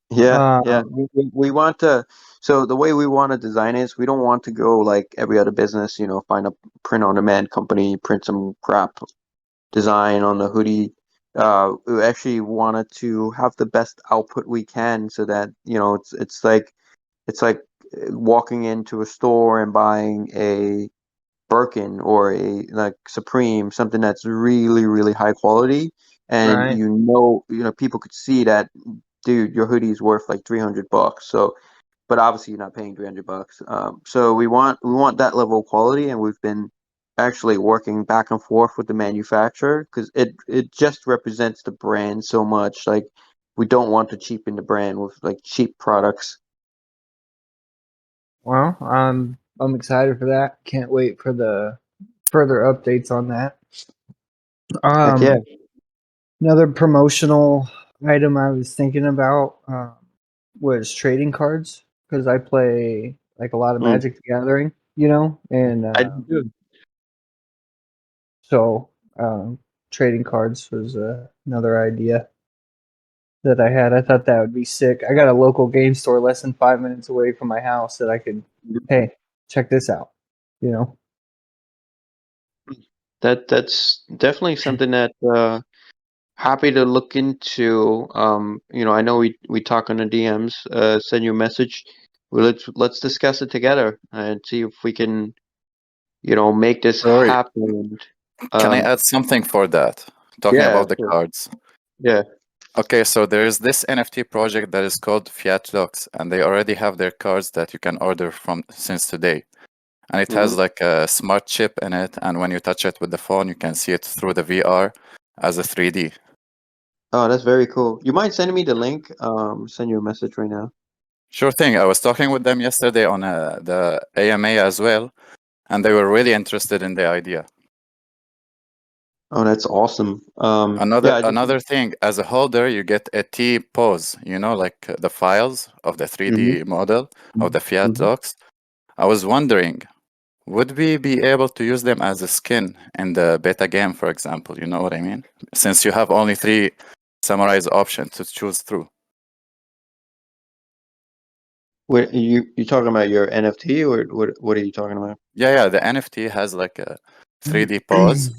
Yeah. Um, We want to. So the way we want to design is we don't want to go like every other business. Find a print on demand company, print some crap design on the hoodie. We actually wanted to have the best output we can, so that it's like walking into a store and buying a Birkin or a like Supreme, something that's really, really high quality, and right. people could see that, dude, your hoodie is worth like $300. So, but obviously you're not paying $300. So we want that level of quality, and we've been actually working back and forth with the manufacturer because it just represents the brand so much. Like we don't want to cheapen the brand with like cheap products. Well, I'm excited for that. Can't wait for the further updates on that. Heck yeah. Another promotional item I was thinking about was trading cards, because I play like a lot of Magic the Gathering, and I do. so trading cards was another idea that I had. I thought that would be sick. I got a local game store less than 5 minutes away from my house that I could, hey, check this out, That's definitely something that happy to look into. I know we talk on the DMs. Send you a message. Let's discuss it together and see if we can, make this Sorry, happen. can I add something for that? Talking Yeah, about the sure. cards. Yeah. Okay, so there is this NFT project that is called Fiat Lux, and they already have their cards that you can order from since today. And it has like a smart chip in it, and when you touch it with the phone, you can see it through the VR as a 3D. Oh, that's very cool. You mind sending me the link? Send you a message right now. Sure thing. I was talking with them yesterday on the AMA as well, and they were really interested in the idea. Oh, that's awesome. Another thing, as a holder, you get a T pose, like the files of the 3D model of the Fiat Lux. I was wondering, would we be able to use them as a skin in the beta game, for example? You know what I mean? Since you have only 3 Samurai's options to choose through. What you talking about your NFT or what are you talking about? Yeah, the NFT has like a 3D pose,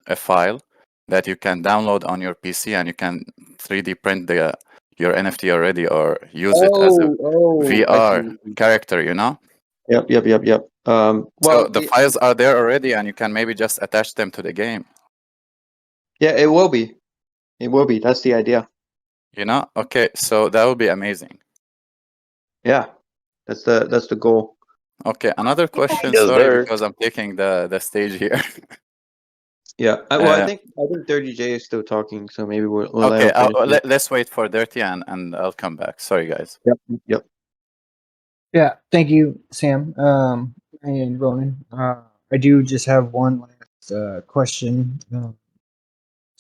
a file that you can download on your PC, and you can 3D print your NFT already, or use it as a I VR see. character, Yep. So the files are there already, and you can maybe just attach them to the game. Yeah, it will be. It will be. That's the idea. Okay, so that would be amazing. Yeah, that's the goal. Okay, another question. Yes, Sorry, sir. because I'm taking the stage here. Yeah. I think 30J is still talking, so maybe we'll let Okay, him finish. let's wait for Dirty, and I'll come back. Sorry, guys. Yep. Yeah, thank you, Sam, and Ronan. I do just have one last question.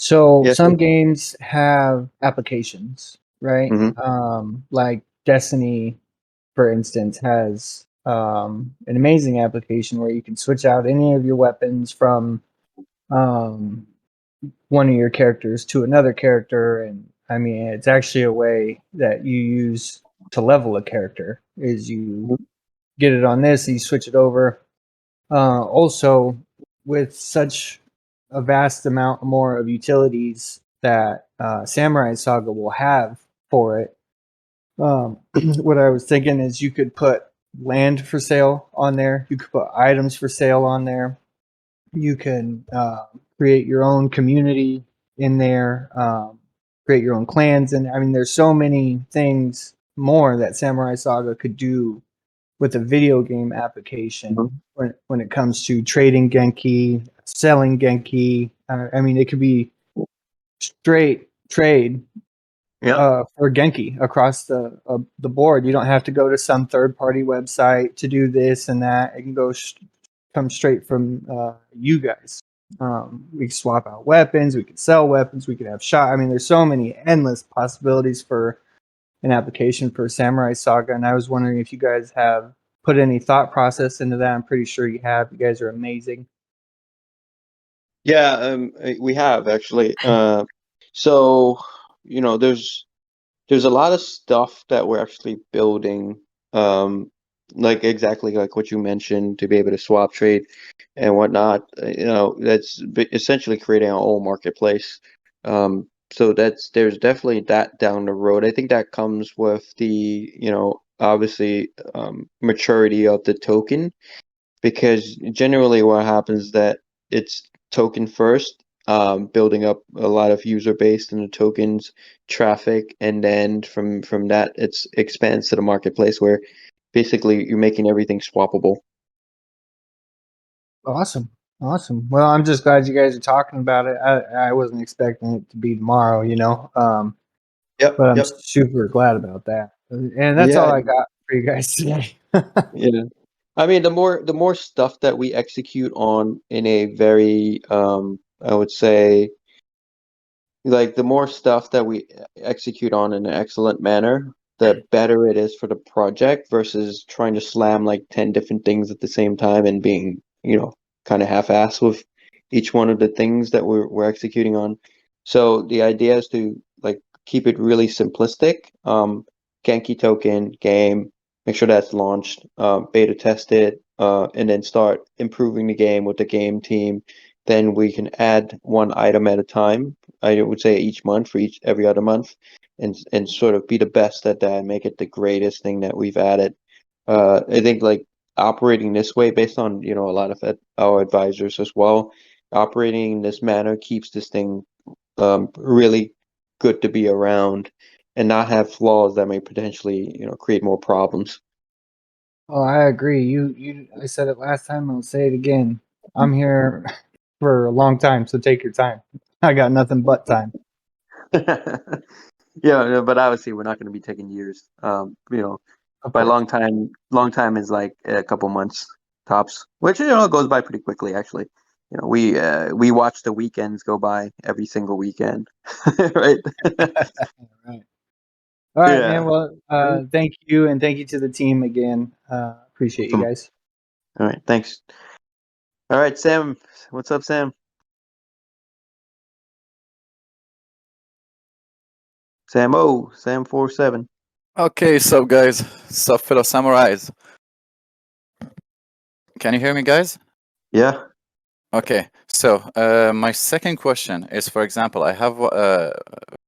So Yes. some games have applications, right? Like Destiny, for instance, has an amazing application where you can switch out any of your weapons from one of your characters to another character, and I mean, it's actually a way that you use to level a character. Is you get it on this, you switch it over. Also, with such a vast amount more of utilities that Samurai Saga will have for it, what I was thinking is you could put land for sale on there. You could put items for sale on there. You can create your own community in there, create your own clans, and I mean, there's so many things more that Samurai Saga could do with a video game application when it comes to trading Genki, selling Genki. I mean, it could be straight trade for Genki across the board. You don't have to go to some third party website to do this and that. It can come straight from you guys. We can swap out weapons. We can sell weapons. We could have shot. I mean, there's so many endless possibilities for an application for Samurai Saga, and I was wondering if you guys have put any thought process into that. I'm pretty sure you have. You guys are amazing. Yeah, we have actually. So there's a lot of stuff that we're actually building, like exactly like what you mentioned, to be able to swap trade and whatnot. That's essentially creating our own marketplace. So there's definitely that down the road. I think that comes with the, obviously, maturity of the token, because generally what happens is that it's token first, building up a lot of user base in the tokens traffic, and then from that it's expands to the marketplace where basically you're making everything swappable. Awesome. Well, I'm just glad you guys are talking about it. I wasn't expecting it to be tomorrow, but I'm super glad about that. And that's all Yeah. I got for you guys today. Yeah. I mean, the more stuff that we execute on in a very, I would say, like the more stuff that we execute on in an excellent manner, the better it is for the project versus trying to slam like 10 different things at the same time and being, kind of half-assed with each one of the things that we're executing on. So the idea is to like keep it really simplistic. Genki token game, make sure that's launched, beta test it, and then start improving the game with the game team. Then we can add one item at a time. I would say each month for every other month, and sort of be the best at that and make it the greatest thing that we've added. I think like operating this way, based on a lot of our advisors as well, operating in this manner keeps this thing really good to be around and not have flaws that may potentially create more problems. Oh, I agree. I said it last time. I'll say it again. I'm here for a long time, so take your time. I got nothing but time. Yeah, but obviously we're not going to be taking years. Of By course. long time is like a couple months tops, which goes by pretty quickly actually. We watch the weekends go by every single weekend, right? Right. All right, man. Yeah. Well, thank you, and thank you to the team again. Appreciate you Awesome. guys. All right, thanks. All right, Sam. What's up, Sam? Sam47. Okay, so guys, sup fellow samurais. Can you hear me, guys? Yeah. Okay, so my second question is, for example, I have a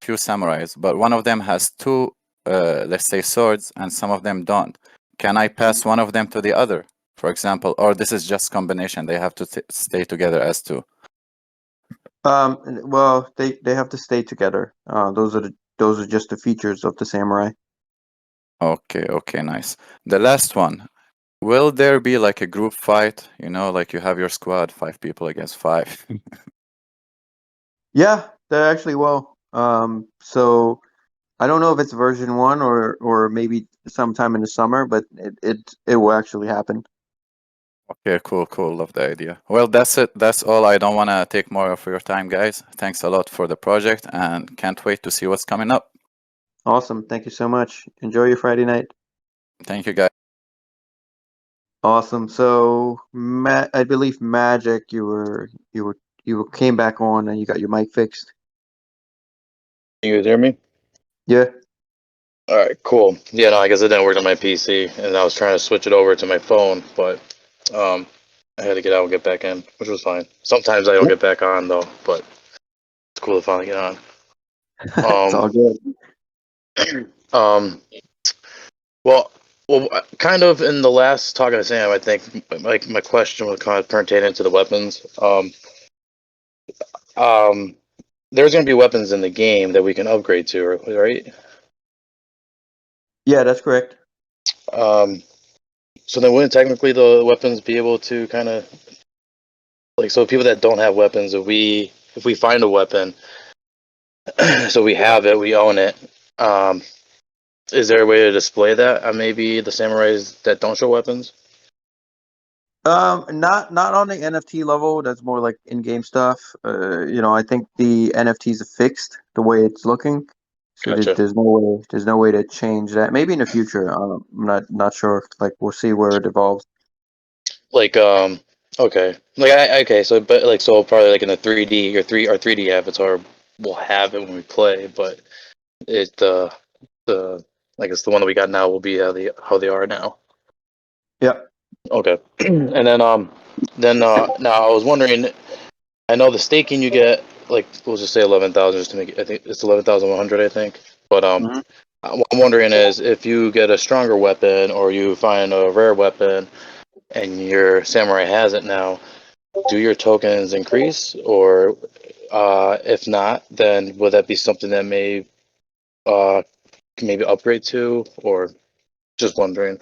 few samurais, but one of them has two, let's say, swords, and some of them don't. Can I pass one of them to the other, for example, or this is just combination? They have to stay together as two. Well, they have to stay together. Those are just the features of the samurai. Okay, okay, nice. The last one, will there be like a group fight? Like you have your squad, 5 people against 5. Yeah, they're actually well. So I don't know if it's version 1 or maybe sometime in the summer, but it will actually happen. Okay, cool, cool. Love the idea. Well, that's it. That's all. I don't want to take more of your time, guys. Thanks a lot for the project and can't wait to see what's coming up. Awesome. Thank you so much. Enjoy your Friday night. Thank you, guys. Awesome. So, I believe Magic, you came back on and you got your mic fixed. You guys hear me? Yeah. All right, cool. Yeah, no, I guess it didn't work on my PC, and I was trying to switch it over to my phone, but I had to get out and get back in, which was fine. Sometimes I don't get back on though, but it's cool to finally get on. It's all good. Um, well, kind of in the last talk to Sam, I think like my question was kind of pertained into the weapons. There's going to be weapons in the game that we can upgrade to, right? Yeah, that's correct. So then wouldn't technically the weapons be able to kind of like, so people that don't have weapons, if we find a weapon, so we have it, we own it, is there a way to display that on maybe the samurais that don't show weapons? Not on the NFT level. That's more like in-game stuff. I think the NFTs are fixed the way it's looking. So Gotcha. there's no way to change that. Maybe in the future. I'm not sure. Like we'll see where it evolves. Like okay, like okay, so but like so probably like in the 3D or 3D avatar will have it when we play, but it the I guess the one that we got now will be how they are now. Yep. Okay, and then now I was wondering, I know the staking you get, like we'll just say 11,000 just to make it, I think it's 11,100 I think, but what I'm wondering is if you get a stronger weapon or you find a rare weapon and your samurai has it now, do your tokens increase, or if not, then would that be something that may maybe upgrade to, or just wondering?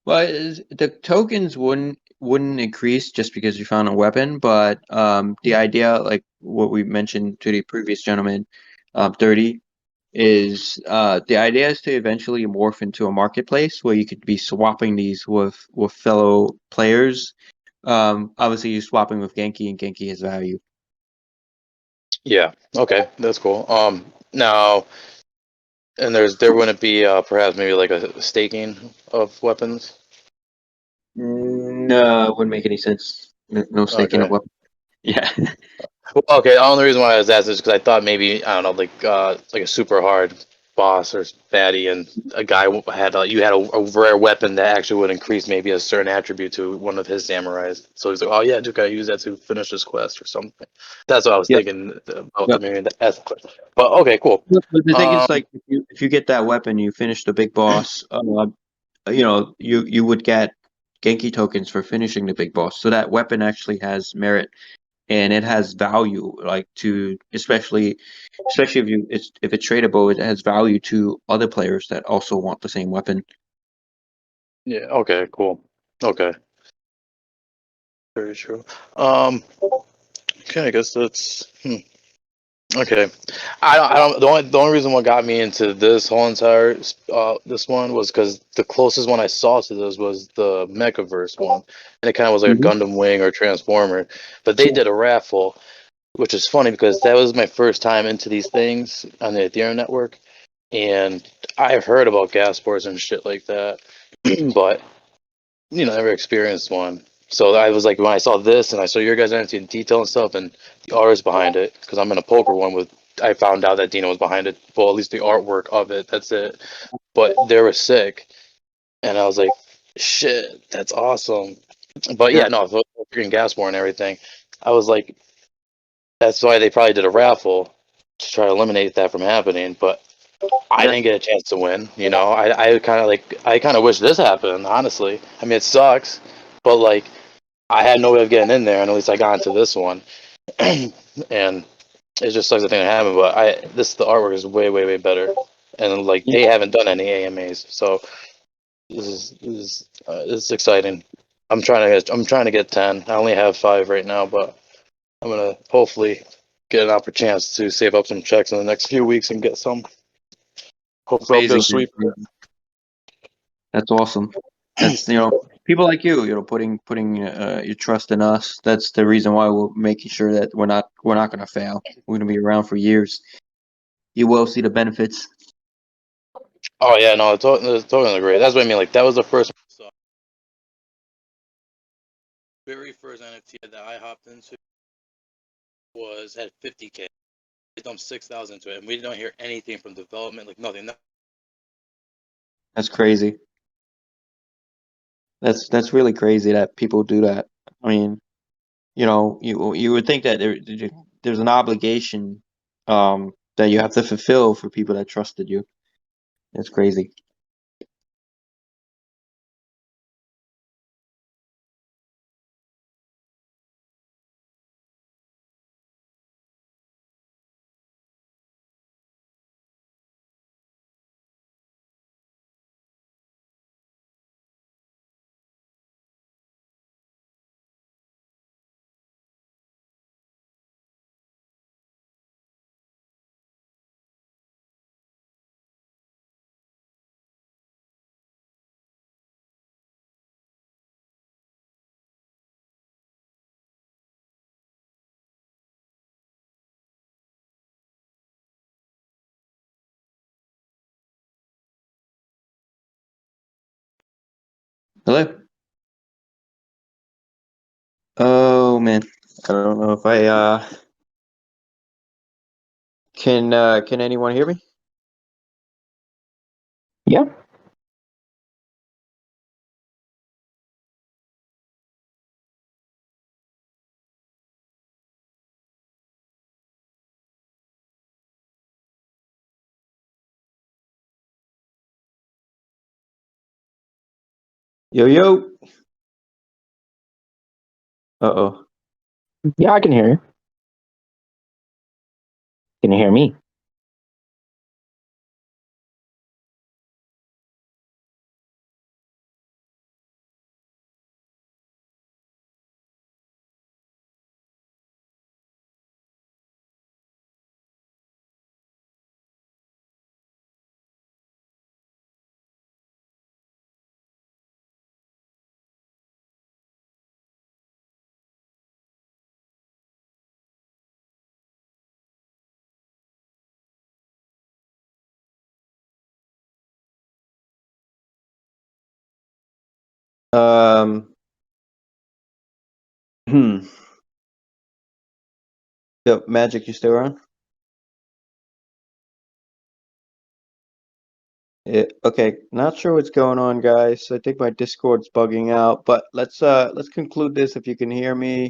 Well, the tokens wouldn't increase just because you found a weapon, but the idea, like what we mentioned to the previous gentleman, 30 is the idea is to eventually morph into a marketplace where you could be swapping these with fellow players. Obviously you're swapping with Genki, and Genki has value. Yeah. Okay, that's cool. Now, and there wouldn't be perhaps maybe like a staking of weapons. No, it wouldn't make any sense. No staking of Okay. weapons. Yeah. Well, okay. The only reason why I was asking is because I thought maybe I don't know, like a super hard boss or baddie, and a guy had you had a rare weapon that actually would increase maybe a certain attribute to one of his samurais. So he's like, oh yeah, dude, I use that to finish this quest or something. That's what I was Yep. thinking about Yep. the maybe that's the question. But okay, cool. But the thing is, like, if you get that weapon, you finish the big boss. You would get Genki tokens for finishing the big boss. So that weapon actually has merit and it has value, like to especially if it's tradable, it has value to other players that also want the same weapon. Yeah. Okay. Cool. Okay. Very true. Okay. I guess that's. Okay, I don't. The only reason what got me into this whole entire this one was because the closest one I saw to this was the Mechaverse one, and it kind of was like a Mhm. Gundam Wing or Transformer. But they did a raffle, which is funny because that was my first time into these things on the Ethereum network, and I've heard about gas ports and shit like that, but never experienced one. So I was like, when I saw this and I saw your guys' NFT in detail and stuff, and the artist behind it, because I'm in a poker one with, I found out that Dino was behind it. Well, at least the artwork of it. That's it. But they were sick, and I was like, shit, that's awesome. But yeah, Yeah. no, the freaking gas war and everything. I was like, that's why they probably did a raffle to try to eliminate that from happening. But I Yeah. didn't get a chance to win. I kind of wish this happened. Honestly, I mean, it sucks, but like. I had no way of getting in there, and at least I got into this one, and it just sucks the thing that happened. But the artwork is way, way, way better, and like Yeah. they haven't done any AMAs, so this is exciting. I'm trying to get 10. I only have 5 right now, but I'm gonna hopefully get an chance to save up some checks in the next few weeks and get some. Hopefully, I'll get a Amazing, sweep. man. That's awesome. That's people like you, putting your trust in us. That's the reason why we're making sure that we're not going to fail. We're going to be around for years. You will see the benefits. Oh yeah, no, it's totally great. That's what I mean. Like that was the first very first NFT that I hopped into was at 50K. They dumped 6,000 into it, and we don't hear anything from development, like nothing. That's crazy. That's really crazy that people do that. I mean, you would think that there's an obligation that you have to fulfill for people that trusted you. It's crazy. Hello? Oh man. I don't know if I can anyone hear me? Yeah. Yo yo. Uh-oh. Yeah, I can hear you. Can you hear me? Yo, Magic, you still around? Yeah, okay, not sure what's going on, guys. I think my Discord's bugging out, but let's conclude this if you can hear me.